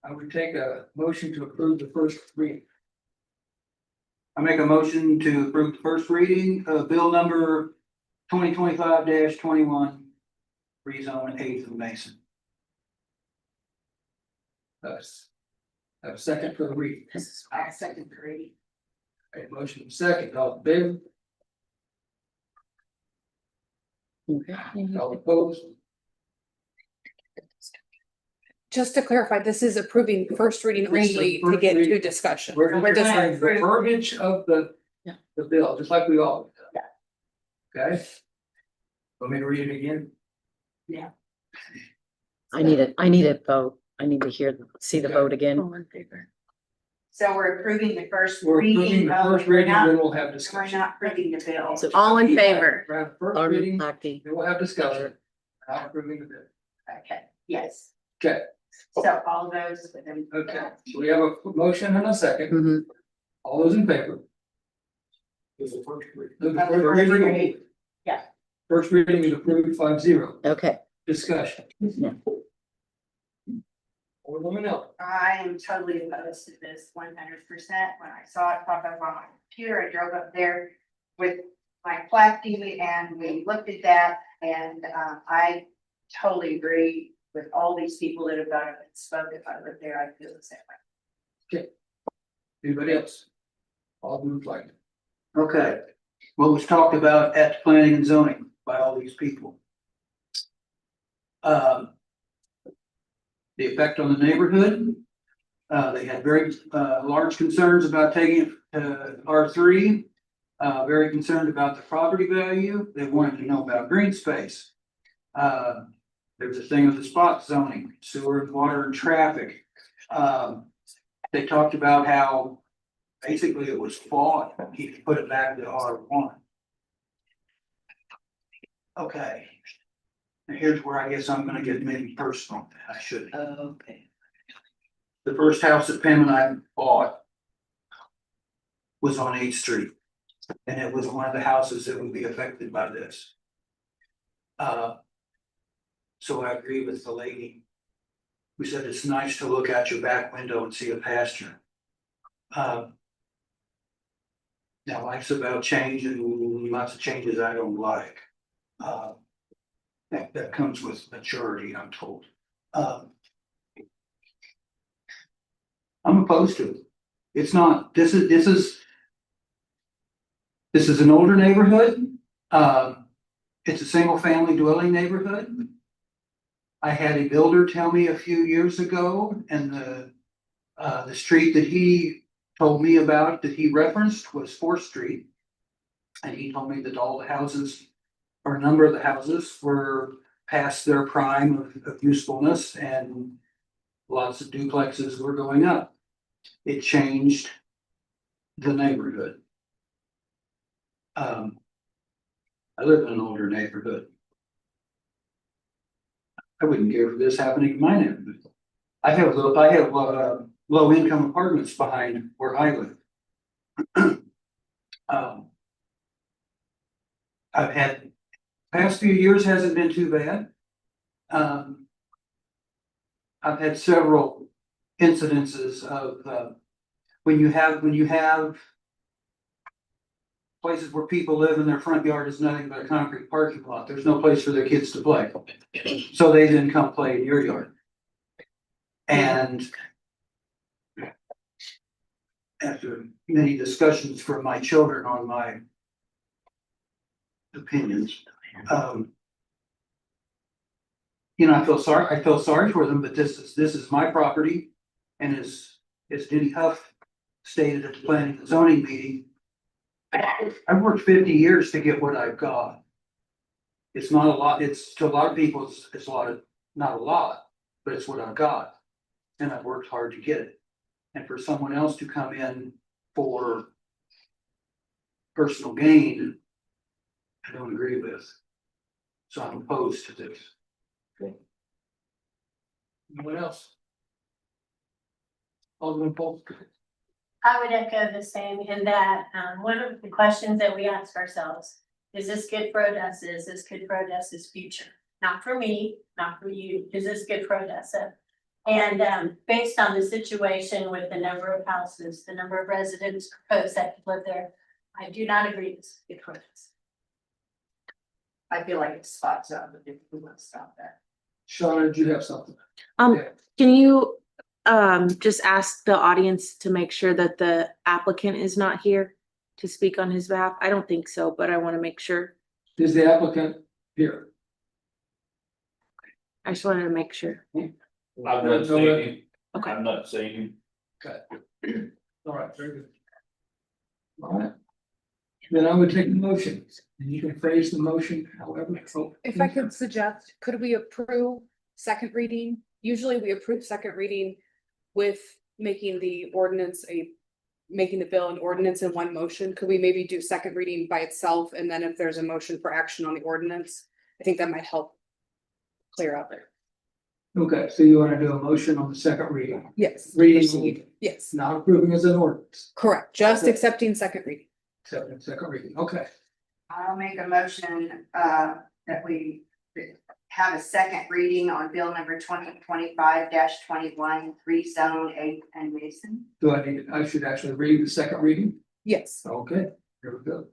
I would take a motion to approve the first reading. I make a motion to approve the first reading of bill number 2025-21, rezone 8th of Mason. Have a second for the reading. I'll second the reading. Okay, motion second, all in favor? All opposed? Just to clarify, this is approving first reading only to get to discussion. We're just just- trying the verbiage of the bill, just like we always do. Okay? Want me to read it again? Yeah. I need a vote. I need to see the vote again. All in favor. So we're approving the first We're approving reading the of, first we're reading, not, then we'll have we're discussion. not approving the bill. So all in favor? We're having first Or reading, Lacty? then we'll have discussion. Not approving the bill. Okay, yes. Okay, So all those with them. okay. So we have a motion and a second. Mhm. All those in favor? The first reading. Yeah. First reading is approved 5-0. Okay. Discussion. Alderman Miller. I am totally opposed to this 100%. When I saw it pop up on my computer, I drove up there with my flat TV and we looked at that and I totally agree with all these people that have got up and spoke. If I lived there, I'd feel the same way. Anybody else? Alderman Flagg. Okay, what was talked about at planning and zoning by all these people? The effect on the neighborhood. They had very large concerns about taking it to R3. Very concerned about the property value. They wanted to know about green space. There's a thing of the spot zoning, sewer, water and traffic. They talked about how basically it was flawed. He put it back to R1. Okay. Now here's where I guess I'm gonna get maybe personal. I shouldn't. Okay. The first house that Pam and I bought was on 8th Street. And it was one of the houses that would be affected by this. So I agree with the lady who said it's nice to look out your back window and see a pasture. Now life's about change and lots of changes I don't like. That comes with maturity, I'm told. I'm opposed to it. It's not, this is an older neighborhood. It's a single family dwelling neighborhood. I had a builder tell me a few years ago, and the street that he told me about that he referenced was 4th Street. And he told me that all the houses, or a number of the houses, were past their prime of usefulness and lots of duplexes were going up. It changed the neighborhood. I live in an older neighborhood. I wouldn't care for this happening in my neighborhood. I have low income apartments behind where I live. I've had past few years hasn't been too bad. I've had several incidences of when you have places where people live and their front yard is nothing but a concrete parking lot. There's no place for their kids to play. So they didn't come play in your yard. And after many discussions from my children on my opinions, I feel sorry for them, but this is my property. And as Denny Huff stated at the planning and zoning meeting, I've worked 50 years to get what I've got. It's not a lot, it's to a lot of people, it's a lot of, not a lot, but it's what I've got. And I've worked hard to get it. And for someone else to come in for personal gain, I don't agree with. So I'm opposed to this. Okay. Anyone else? Alderman Paul. I would echo the same in that, one of the questions that we ask ourselves, is this good for Odessa? Is this good for Odessa's future? Not for me, not for you. Is this good for Odessa? And based on the situation with the number of houses, the number of residents proposed that could live there, I do not agree this is good for Odessa. I feel like it's spot zone, but if we want to stop that. Shauna, did you have something? Can you just ask the audience to make sure that the applicant is not here to speak on his behalf? I don't think so, but I want to make sure. Is the applicant here? I just wanted to make sure. I'm not saying, Okay. I'm not saying. Okay. All right, very good. All right. Then I would take the motion, and you can phrase the motion however. If I could suggest, could we approve second reading? Usually we approve second reading with making the bill and ordinance in one motion. Could we maybe do second reading by itself? And then if there's a motion for action on the ordinance, I think that might help clear up there. Okay, so you want to do a motion on the second reading? Yes. Reading, Yes, not approving as an ordinance. correct. Just accepting second reading. Second reading, okay. I'll make a motion, that we have a second reading on bill number 2025-21, rezone 8 and Mason. I should actually read the second reading? Yes. Okay, here we go.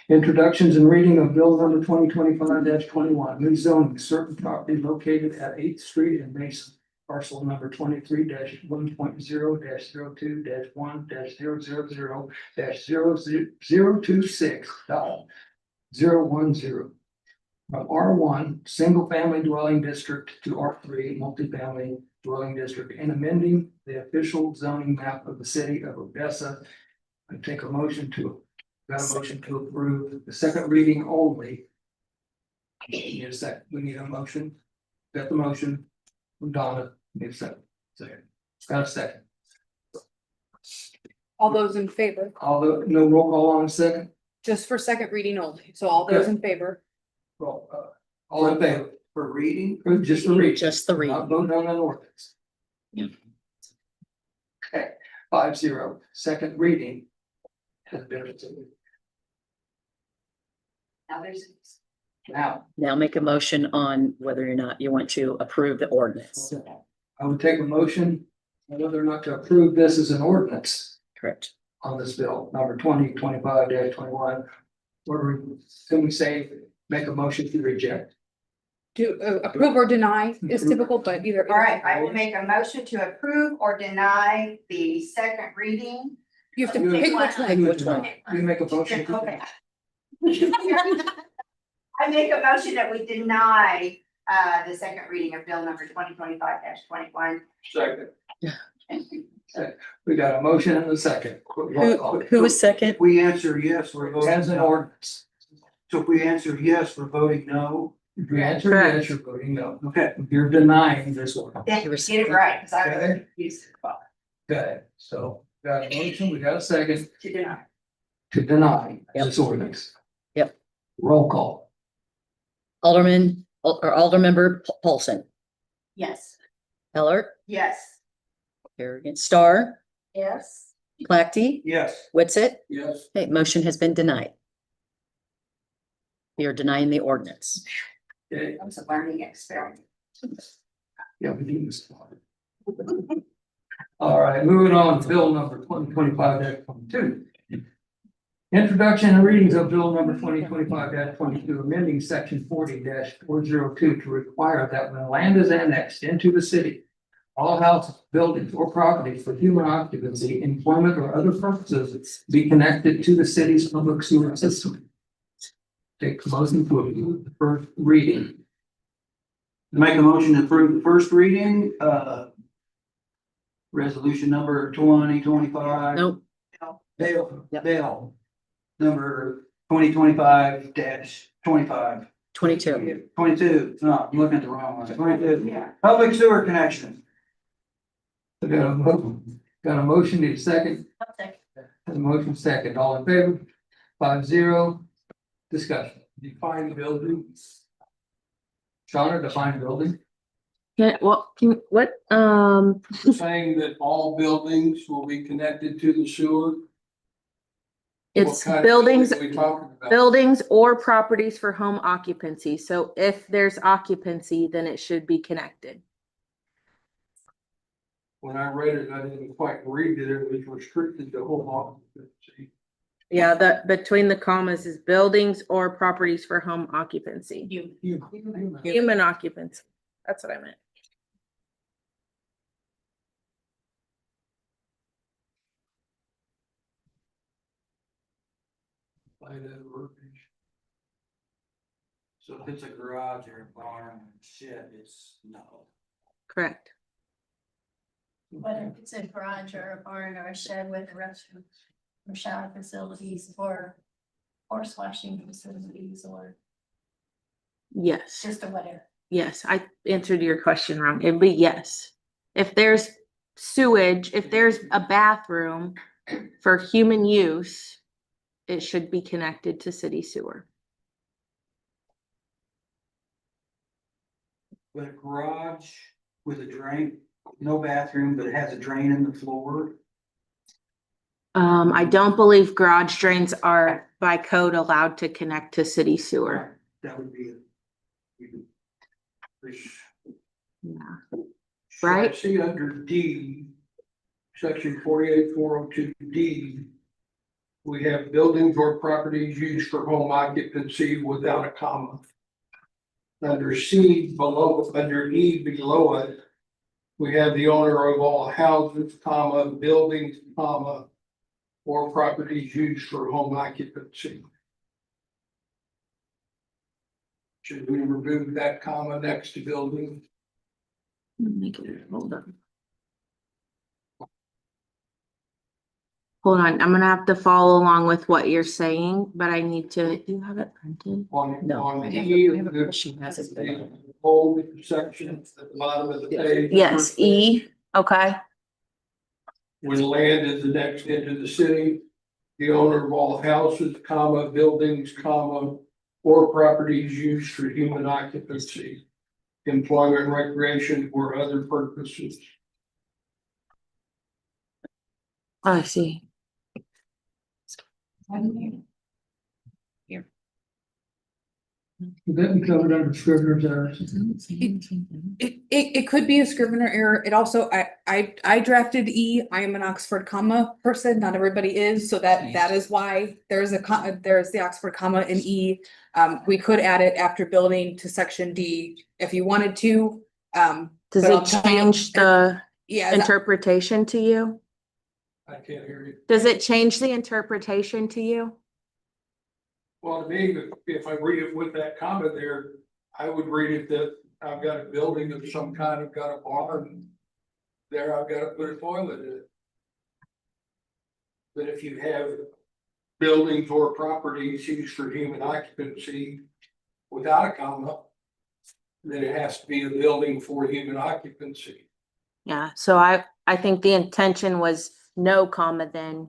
Introductions and reading of bill number 2025-21, rezoning certain property located at 8th Street in Mason. Parcel number 23-1.0-1.000-00026.010. From R1, single family dwelling district to R3, multifamily dwelling district, and amending the official zoning map of the city of Odessa. I take a motion to, got a motion to approve the second reading only. Need a second, we need a motion. Got the motion from Donna, need a second. Got a second. All those in favor, Although, no roll call on a second. just for second reading only. So all those in favor. Roll, all in favor, For reading, or just the reading? Just the reading. Not vote on an ordinance. Okay, 5-0, second reading. Has been approved. Now there's. Now, Now make a motion on whether or not you want to approve the ordinance. I would take a motion on whether or not to approve this as an ordinance Correct. on this bill, number 2025-21. Or can we say, make a motion to reject? Do approve or deny is typical, but either. All right, I will make a motion to approve or deny the second reading. You have to Pick pick one. which one. Which one? We make a motion. Okay. I make a motion that we deny the second reading of bill number 2025-21. second. We got a motion and a second. Who was second? If we answer yes, we're voting As an no. ordinance. So if we answer yes, we're voting no. If you answer Correct. yes, you're voting no. Okay. You're denying this one. Get it right, because I was Okay. confused. Okay, so got a motion, we got a second To deny. to deny Yep. this ordinance. Yep. Roll call. Alderman or Aldermember Paulson, Yes. Heller, Yes. Kerrigan, Star, Yes. Clacty, Yes. Witsit. Yes. Okay, motion has been denied. You're denying the ordinance. Okay, That was a learning experiment. yeah, we do this. All right, moving on to bill number 2025-22. Introduction and readings of bill number 2025-22, amending section 40-402 to require that when land is annexed into the city, all houses, buildings, or properties for human occupancy, employment, or other purposes be connected to the city's public sewer system. Take a motion to approve the first reading. Make a motion to approve the first reading, resolution number 2025. Nope, Bill number 2025-25. 22. 22, no, I'm looking at the wrong one, 22, public sewer connection. So got a motion, need a second? And a motion second, all in favor? 5-0, discussion, define the building. Shauna, define building. Yeah, what, Saying that all buildings will be connected to the sewer. it's What kind of buildings, building are we talking about? buildings or properties for home occupancy. So if there's occupancy, then it should be connected. When I read it, I didn't quite read it, it was restricted to home occupancy. Yeah, that between the commas is buildings or properties for home occupancy. Human occupancy. That's what I meant. So if it's a garage or a barn, shed, it's no. Correct. Whether it's a garage or a barn or a shed with a restroom or shower facilities or horse washing facilities or Yes. just a whatever. Yes, I answered your question wrong. It'd be yes. If there's sewage, if there's a bathroom for human use, it should be connected to city sewer. But a garage with a drain, no bathroom, but it has a drain in the floor. I don't believe garage drains are by code allowed to connect to city sewer. That would be it. Yeah. So I Right? see under D, section 48,402D. We have buildings or properties used for home occupancy without a comma. Under C below, under E below it, we have the owner of all houses, comma, buildings, comma, or properties used for home occupancy. Should we remove that comma next to building? Make it, hold on. Hold on, I'm gonna have to follow along with what you're saying, but I need to, do you have it printed? On I E, have a question, has it been- the whole section at the bottom of the page. Yes, E, okay, When land is annexed into the city, the owner of all houses, comma, buildings, comma, or properties used for human occupancy, employment, recreation, or other purposes. I see. Would that be covered under Scrivener's errors? It could be a Scrivener error. It also, I drafted E. I am an Oxford comma person. Not everybody is, so that is why there's there's the Oxford comma in E. We could add it after building to section D if you wanted to. Does but I'll it tell you- change the Yeah, interpretation to you? I can't hear you. Does it change the interpretation to you? Well, to me, if I read it with that comma there, I would read it that I've got a building of some kind, I've got a barn. There, I've got to put a toilet in it. But if you have buildings or properties used for human occupancy without a comma, then it has to be a building for human occupancy. Yeah, so I think the intention was no comma then.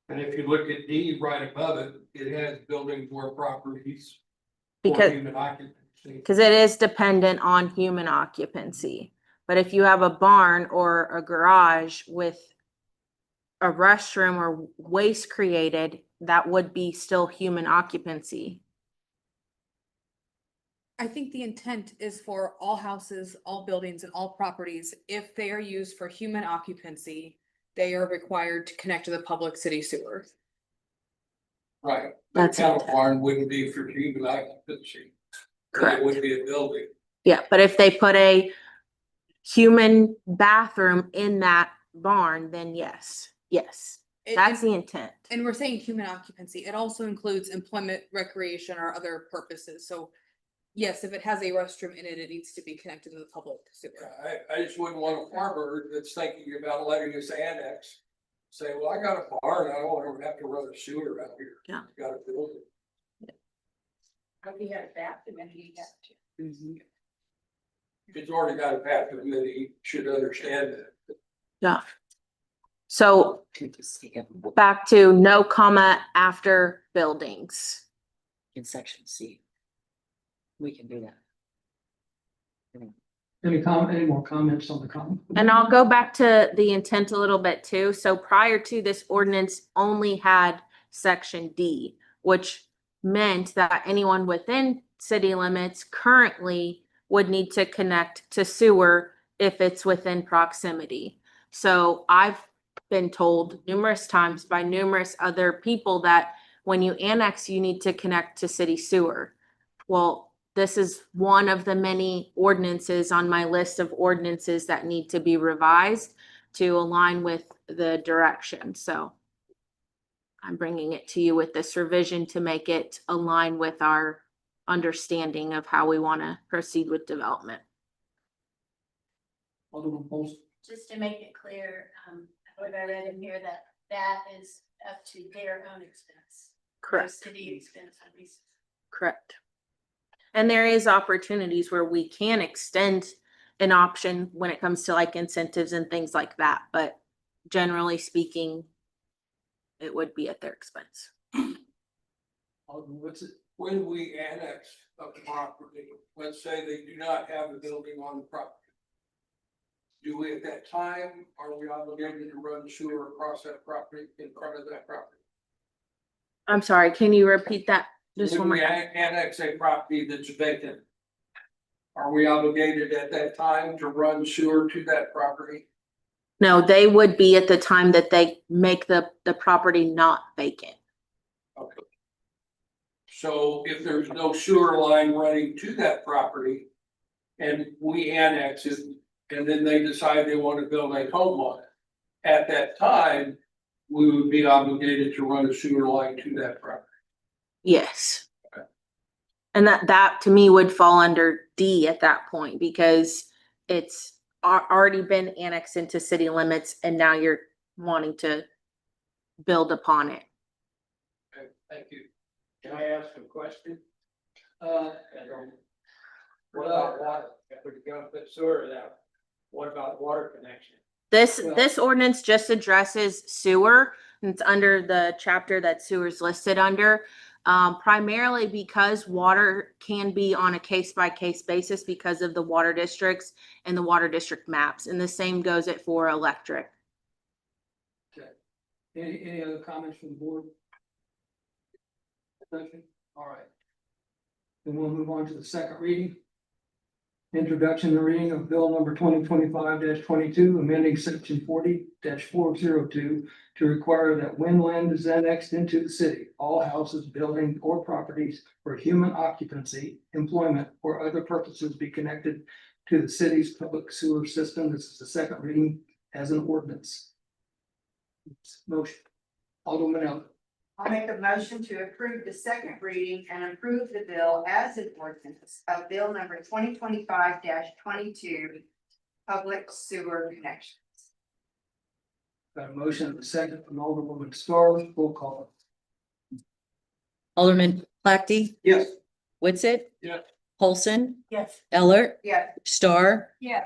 And if you look at D right above it, it has buildings or properties for Because- human occupancy. Cause it is dependent on human occupancy. But if you have a barn or a garage with a restroom or waste created, that would be still human occupancy. I think the intent is for all houses, all buildings, and all properties, if they are used for human occupancy, they are required to connect to the public city sewer. Right. That's The cattle it. barn wouldn't be for human occupancy. But Correct. it would be a building. Yeah, but if they put a human bathroom in that barn, then yes, that's the intent. And we're saying human occupancy, it also includes employment, recreation, or other purposes, so. Yes, if it has a restroom in it, it needs to be connected to the public sewer. I just wouldn't want a farmer that's thinking about letting us annex. Say, well, I got a barn, I don't want to have to run a sewer out here. Yeah. Got a building. If you had a bathroom, then you have to. If it's already got a bathroom, then he should understand that. Yeah. So back to no comma after buildings. In section C. We can do that. Any more comments on the comment? And I'll go back to the intent a little bit too. So prior to this ordinance only had section D, which meant that anyone within city limits currently would need to connect to sewer if it's within proximity. So I've been told numerous times by numerous other people that when you annex, you need to connect to city sewer. Well, this is one of the many ordinances on my list of ordinances that need to be revised to align with the direction. So I'm bringing it to you with this revision to make it align with our understanding of how we want to proceed with development. Alderman Holst? Just to make it clear, what I read in here, that is up to their own expense. Correct. City expense, at least. Correct. And there is opportunities where we can extend an option when it comes to like incentives and things like that, but generally speaking, it would be at their expense. What's it, when we annex a property, let's say they do not have a building on the property. do we at that time, are we obligated to run sewer across that property, in front of that property? I'm sorry, can you repeat that just When one more we time? annex a property that's vacant, are we obligated at that time to run sewer to that property? No, they would be at the time that they make the property not vacant. Okay. So if there's no sewer line running to that property and we annex it, and then they decide they want to build a home on it, at that time, we would be obligated to run a sewer line to that property. Yes. Okay. And that to me would fall under D at that point because it's already been annexed into city limits and now you're wanting to build upon it. Okay, thank you. Can I ask a question? Uh, What about water? If we're gonna put sewer out, what about water connection? This ordinance just addresses sewer. And it's under the chapter that sewer's listed under. Primarily because water can be on a case-by-case basis because of the water districts and the water district maps. And the same goes it for electric. Okay. Any other comments from the board? Discussion? All right. Then we'll move on to the second reading. Introduction and reading of bill number 2025-22, amending section 40-402 to require that when land is annexed into the city, all houses, buildings, or properties for human occupancy, employment, or other purposes be connected to the city's public sewer system. This is the second reading as an ordinance. Motion. Alderman Elder. I'll make a motion to approve the second reading and approve the bill as an ordinance of bill number 2025-22, public sewer connections. Got a motion and a second from Alderwoman Starr. Roll call. Alderman Clarke. Yes. Whitsitt. Yes. Holson. Yes. Eller. Yes. Star. Yeah.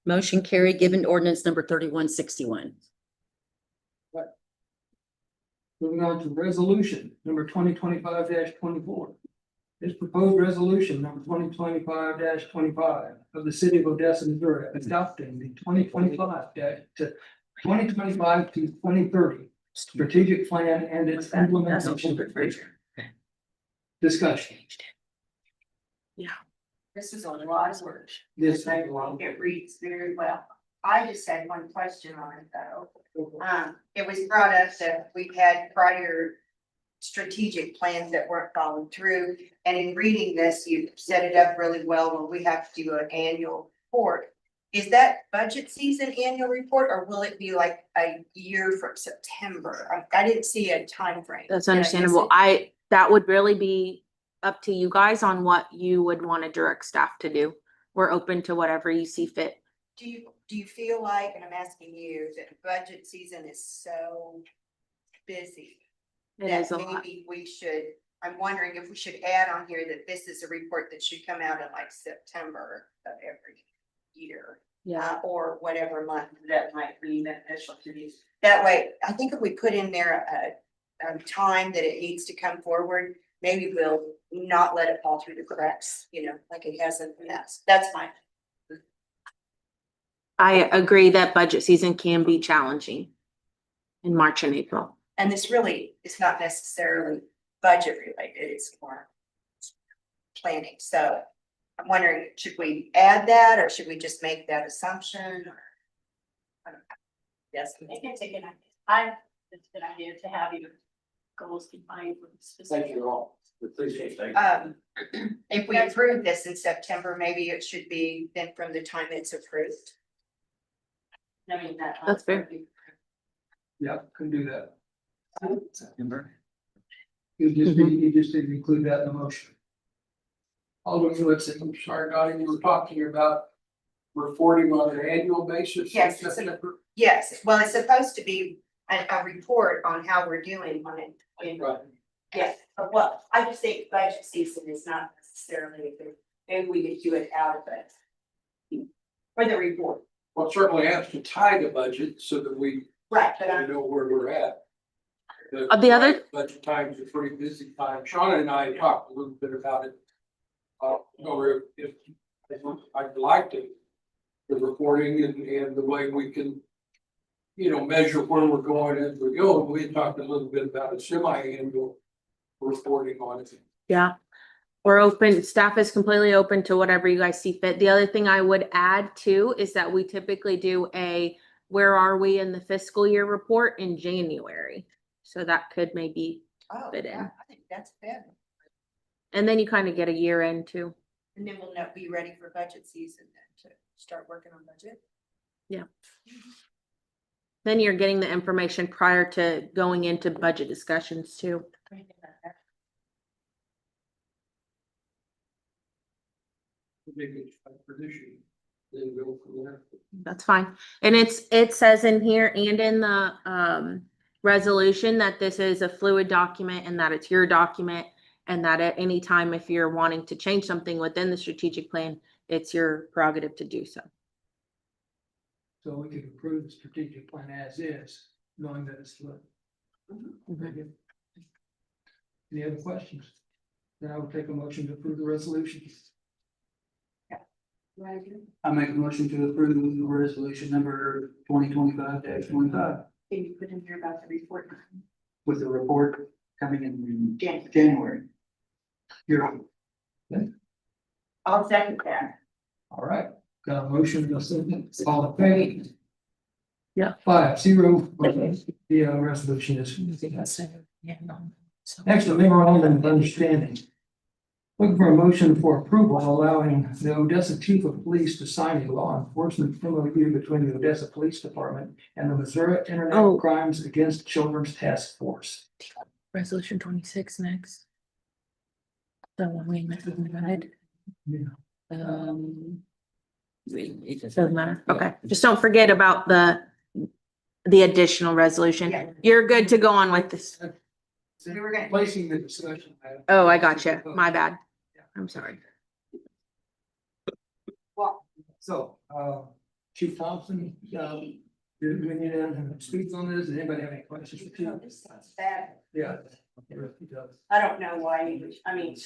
Motion carried, given ordinance number 3161. Moving on to resolution number 2025-24. This proposed resolution number 2025-25 of the city of Odessa, Missouri, adopting the 2025 to 2030 strategic plan and its implementation. Discussion. This is a lot of work. This. It reads very well. I just had one question on it though. It was brought up that we've had prior strategic plans that weren't followed through. And in reading this, you set it up really well when we have to do an annual report. Is that budget season annual report or will it be like a year from September? I didn't see a time frame. That's Did I miss understandable. it? That would really be up to you guys on what you would want to direct staff to do. We're open to whatever you see fit. Do you feel like, and I'm asking you, that budget season is so busy? It That is a lot. maybe we should, I'm wondering if we should add on here that this is a report that should come out in like September of every year. Yeah. Or whatever month that might be beneficial to you. That way, I think if we put in there a time that it needs to come forward, maybe we'll not let it fall through the cracks, like it has in the past. That's fine. I agree that budget season can be challenging in March and April. And this really is not necessarily budget related, it's more planning. So I'm wondering, should we add that or should we just make that assumption or? I don't know. Yes. I think it's a good idea. It's a good idea to have your goals defined with specific. Thank you all. Appreciate it. If we approve this in September, maybe it should be then from the time it's approved. I mean, That's fair. Yeah, can do that. September. You just didn't include that in the motion. Alderman Whitsitt, I'm sorry, Donnie, you were talking about reporting on an annual basis. Yes, yes, well, it's supposed to be a report on how we're doing on it. Right. Yes, well, I just think budget season is not necessarily a good, maybe we could do it out of it. For the report. Well, it certainly has to tie the budget so that we Right, but know where we're at. The other- Budget times are pretty busy time. Shauna and I talked a little bit about it. Or if I'd like to the reporting and the way we can, you know, measure where we're going as we go. We talked a little bit about a semi-annual reporting on it. Yeah. We're open, staff is completely open to whatever you guys see fit. The other thing I would add too is that we typically do a where are we in the fiscal year report in January. So that could maybe fit in. I think that's fair. And then you kind of get a year in too. And then we'll not be ready for budget season then to start working on budget. Yeah. Then you're getting the information prior to going into budget discussions too. Make it for this year, then go from there. That's fine. And it says in here and in the resolution that this is a fluid document and that it's your document. And that at any time, if you're wanting to change something within the strategic plan, it's your prerogative to do so. So we could approve the strategic plan as is, knowing that it's fluid. Very good. Any other questions? Then I would take a motion to approve the resolution. I make a motion to approve resolution number 2025-25 Can you put in here about the report? With the report coming in January. January. You're on. I'll second that. All right, got a motion, and a second. All in favor? Yeah. 5-0. The resolution is. Next, a memorandum of understanding. Looking for a motion for approval allowing the Odessa Chief of Police to sign a law enforcement MOU between the Odessa Police Department and the Missouri Internet Crimes Against Children's Task Force. Resolution 26 next. The one we read. Yeah. It Doesn't matter. Okay. Just don't forget about the additional resolution. Yeah. You're good to go on with this. We were gonna. Placing the discussion. Oh, I got you. My bad. I'm sorry. So, Chief Thompson, do we need to speak on this? Does anybody have any questions for you? This sounds bad. Yeah. It really does. I don't know why, I mean,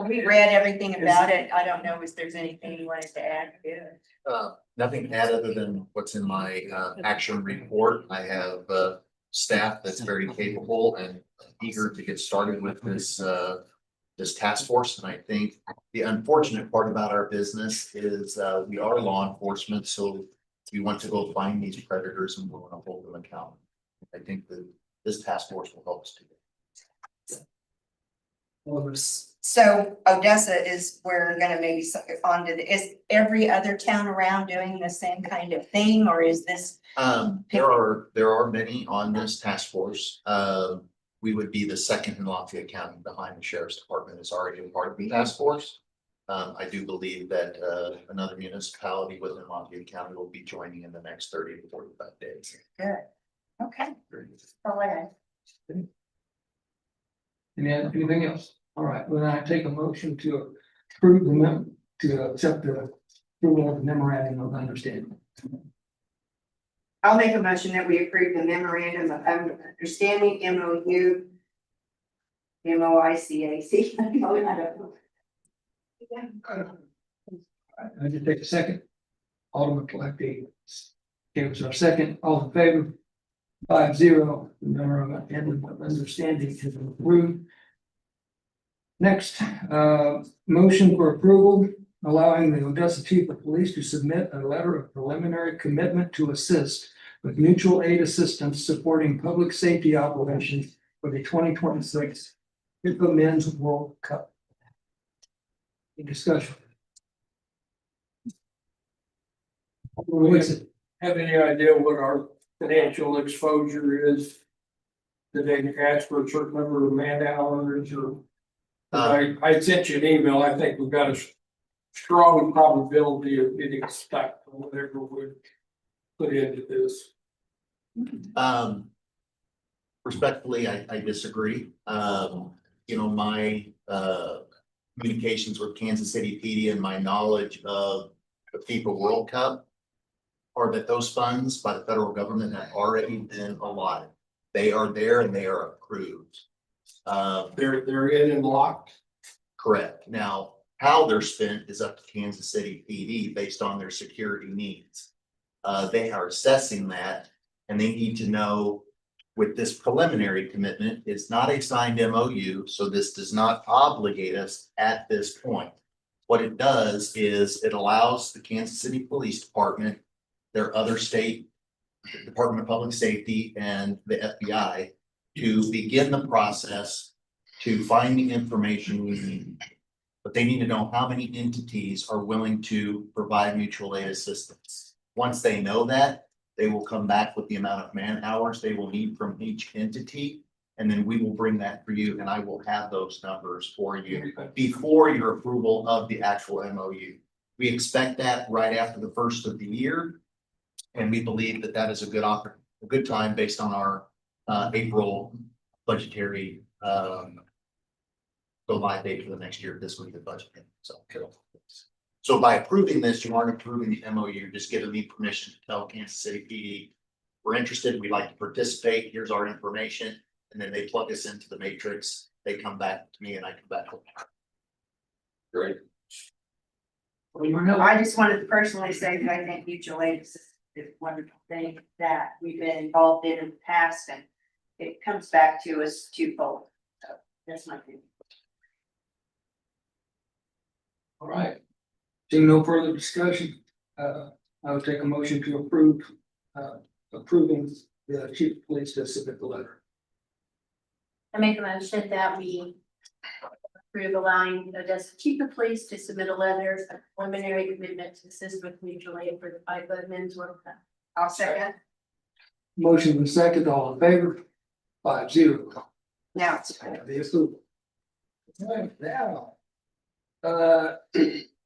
we read everything about it. I don't know if there's anything you wanted to add. Nothing to add other than what's in my action report. I have staff that's very capable and eager to get started with this task force. And I think the unfortunate part about our business is we are law enforcement, so we want to go find these predators and we want to hold them accountable. I think that this task force will help us do that. So Odessa is we're gonna maybe is every other town around doing the same kind of thing, or is this? There are many on this task force. We would be the second in Lafayette County behind the Sheriff's Department is already a part of the task force. I do believe that another municipality within Lafayette County will be joining in the next 30 to 45 days. Good. Okay. All right. Anything else? All right, well, I take a motion to approve to accept the approval of the memorandum of understanding. I'll make a motion that we approve the memorandum of understanding MOU. MOICAC. I just take a second. Alderman Collecting. Gives our second, all in favor. 5-0, the memorandum of understanding has been approved. Next, motion for approval, allowing the Odessa Chief of Police to submit a letter of preliminary commitment to assist with mutual aid assistance supporting public safety operations for the 2026 FIFA Men's World Cup. Any discussion? Have any idea what our financial exposure is? Did they ask for a certain number of man hours or? I sent you an email. I think we've got a strong probability of getting stuck on whatever we put into this. Respectfully, I disagree. My communications with Kansas City PD and my knowledge of the FIFA World Cup are that those funds by the federal government have already been allotted. They are there and they are approved. They're in and locked. Correct. Now, How they're spent is up to Kansas City PD based on their security needs. They are assessing that, and they need to know with this preliminary commitment, it's not a signed MOU, so this does not obligate us at this point. What it does is it allows the Kansas City Police Department, their other state Department of Public Safety, and the FBI to begin the process to find the information we need. But they need to know how many entities are willing to provide mutual aid assistance. Once they know that, they will come back with the amount of man hours they will need from each entity. And then we will bring that for you, and I will have those numbers for you before your approval of the actual MOU. We expect that right after the first of the year. And we believe that that is a good time based on our April budgetary go live date for the next year, this week of budget. So by approving this, you aren't approving the MOU, you're just giving me permission to tell Kansas City PD, we're interested, we'd like to participate, here's our information, and then they plug us into the matrix, they come back to me and I come back. Great. I just wanted to personally say that I think mutual aid is a wonderful thing that we've been involved in the past, and it comes back to us twofold. So that's my opinion. All right. Seeing no further discussion, I would take a motion to approve, approving the chief of police to submit the letter. I make a motion that we approve allowing the chief of police to submit a letter of preliminary commitment to assist with mutual aid for the 5 men's work plan. I'll second. Motion and second, all in favor? 5-0. Now it's. The approval. All right, now.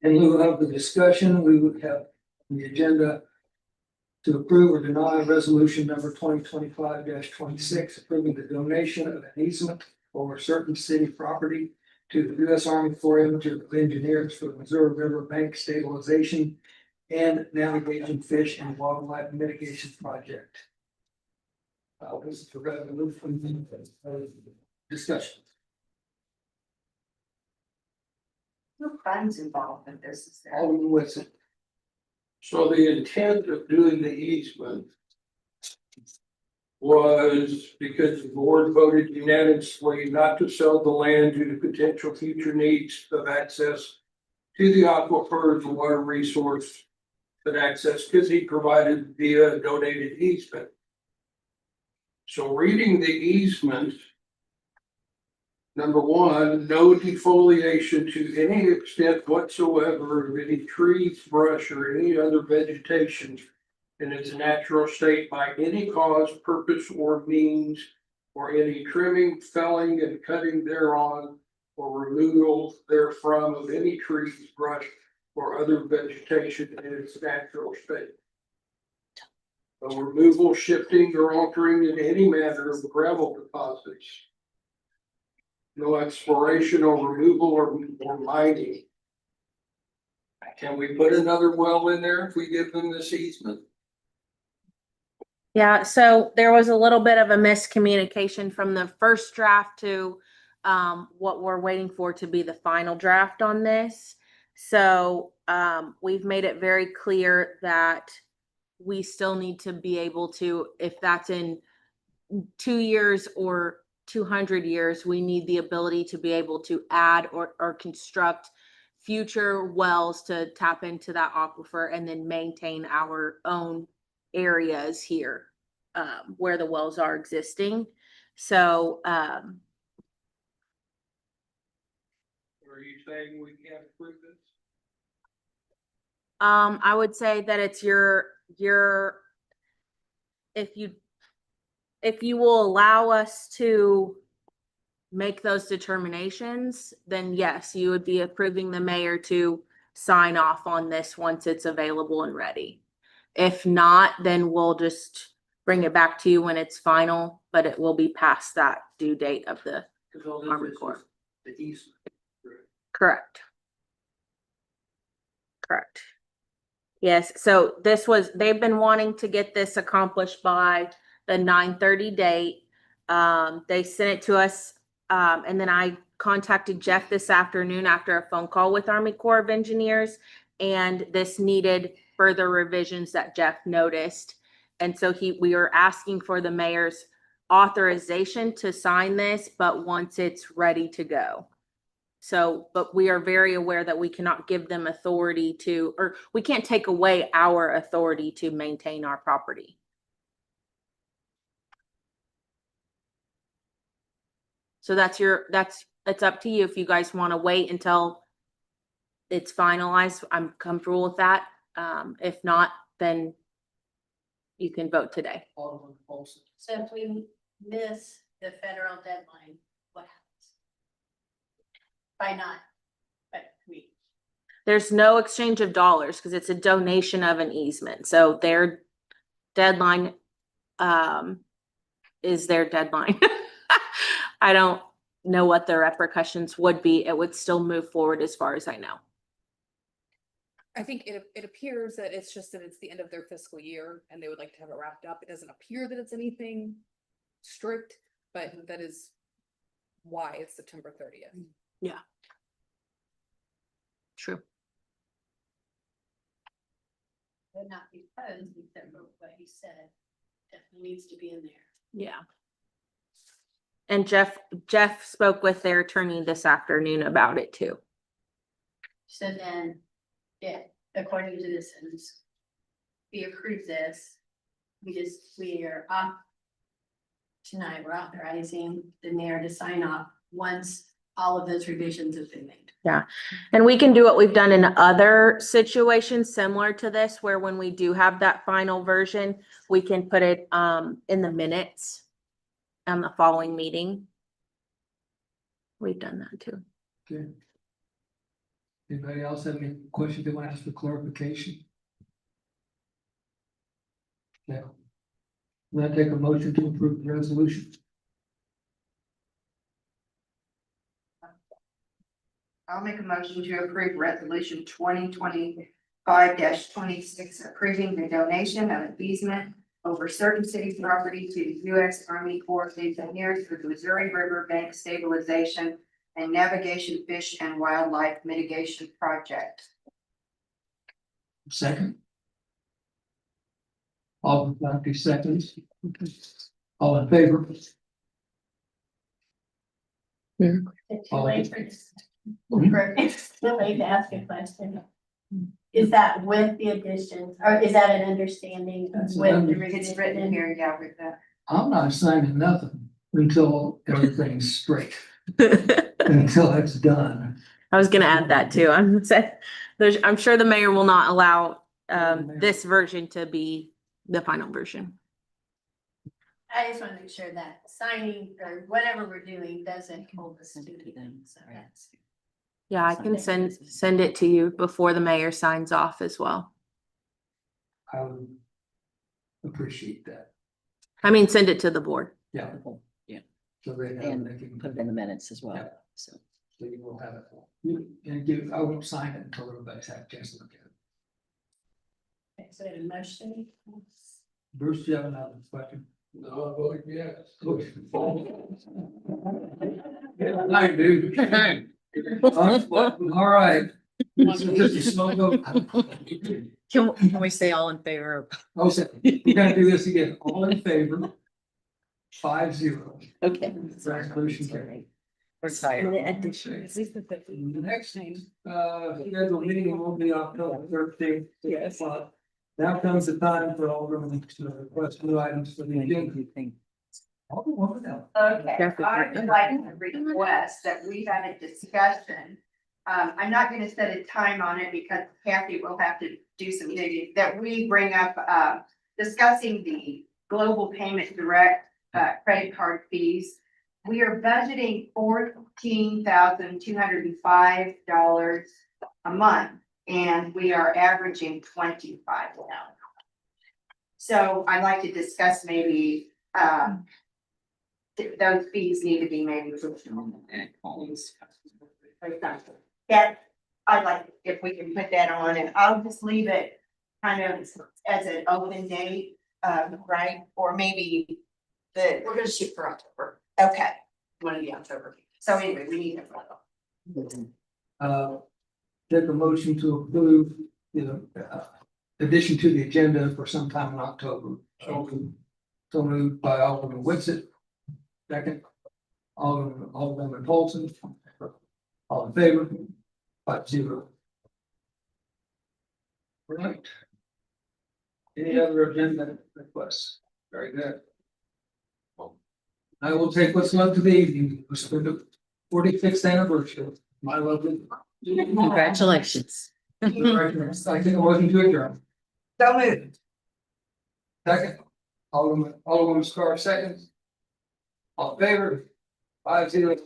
In lieu of the discussion, we would have the agenda to approve or deny resolution number 2025-26, approving the donation of an easement over certain city property to the U.S. Army Corps of Engineers for the Missouri River Bank Stabilization and Navigation Fish and Wildlife Mitigation Project. This is a resolution discussion. No funds involved in this, is there? Alderman Whitson. So the intent of doing the easement was because the board voted unanimously not to sell the land due to potential future needs of access to the aquifer, the water resource, but access because he provided via donated easement. So reading the easement, number one, no defoliation to any extent whatsoever of any trees, brush, or any other vegetation in its natural state by any cause, purpose, or means, or any trimming, felling, and cutting thereon, or removal therefrom of any trees, brush, or other vegetation in its natural state. A removal, shifting, or altering in any manner of gravel deposits. No exploration or removal or mining. Can we put another well in there if we give them this easement? Yeah, so there was a little bit of a miscommunication from the first draft to what we're waiting for to be the final draft on this. So we've made it very clear that we still need to be able to, if that's in 2 years or 200 years, we need the ability to be able to add or construct future wells to tap into that aquifer and then maintain our own areas here where the wells are existing. So Are you saying we can't approve this? I would say that it's your if you will allow us to make those determinations, then yes, you would be approving the mayor to sign off on this once it's available and ready. If not, then we'll just bring it back to you when it's final, but it will be past that due date of the Army Corps. The easement. Correct. Correct. Yes, so they've been wanting to get this accomplished by the 9/30 date. They sent it to us, and then I contacted Jeff this afternoon after a phone call with Army Corps of Engineers. And this needed further revisions that Jeff noticed. And so we are asking for the mayor's authorization to sign this, but once it's ready to go. So, but we are very aware that we cannot give them authority to, or we can't take away our authority to maintain our property. So it's up to you. If you guys want to wait until it's finalized, I'm comfortable with that. If not, then you can vote today. So if we miss the federal deadline, what happens? By not, but we. There's no exchange of dollars because it's a donation of an easement. So their deadline is their deadline. I don't know what the repercussions would be. It would still move forward as far as I know. I think it appears that it's just that it's the end of their fiscal year and they would like to have it wrapped up. It doesn't appear that it's anything strict, but that is why it's September 30th. Yeah. True. Would not be opposed, except for what he said, definitely needs to be in there. Yeah. And Jeff spoke with their attorney this afternoon about it too. So then, yeah, according to this sentence, we approve this, we are off tonight, we're authorizing the mayor to sign off once all of those revisions have been made. Yeah. And we can do what we've done in other situations similar to this, where when we do have that final version, we can put it in the minutes on the following meeting. We've done that too. Okay. Anybody else have any questions they want to ask for clarification? Yeah. Will I take a motion to approve the resolution? I'll make a motion to approve resolution 2025-26, approving the donation of an easement over certain city property to the U.S. Army Corps of Engineers for the Missouri River Bank Stabilization and Navigation Fish and Wildlife Mitigation Project. Second. All 50 seconds. All in favor? It's too late for this. It's too late to ask a question. Is that with the additions, or is that an understanding That's with an the under- It's written in here, yeah, with that. I'm not signing nothing until everything's straight, until it's done. I was gonna add that too. I'm sure the mayor will not allow this version to be the final version. I just want to make sure that signing or whatever we're doing doesn't hold us to anything, so that's. Yeah, I can send it to you before the mayor signs off as well. I would appreciate that. I mean, send it to the board. Yeah. Yeah. So they have, And they can put it in the minutes as well. Yeah. So. So you will have it. I won't sign it until everybody's had a chance to look at it. Okay, so we have a motion. Bruce, do you have another question? No, I vote yes. I do. All right. Can we say all in favor of? Okay, we're gonna do this again. All in favor? 5-0. Okay. Resolution carried. We're tired. Next, scheduled meeting will be October 13th. Yes. Now comes the time for Aldermen to request new items for the agenda. Okay, Definitely. I would like to request that we have a discussion. I'm not gonna set a time on it because Kathy will have to do some digging, that we bring up, discussing the global payment direct, credit card fees. We are budgeting $14,205 a month, and we are averaging 25 now. So I'd like to discuss maybe, those fees need to be maybe. Yeah, I'd like, if we can put that on, and I'll just leave it kind of as an open date, right? Or maybe we're gonna shoot for October. Okay. One of the October. So anyway, we need to. Take a motion to approve, addition to the agenda for sometime in October. So moved by Alderman Whitsit. Second. Alderman Paulson. All in favor? 5-0. Right. Any other agenda requests? Very good. I will take what's left of the evening, which is the 46th anniversary of my lovely. Congratulations. I think I wasn't to adjourn. So moved. Second, Alderman Scar, second. All in favor? 5-0.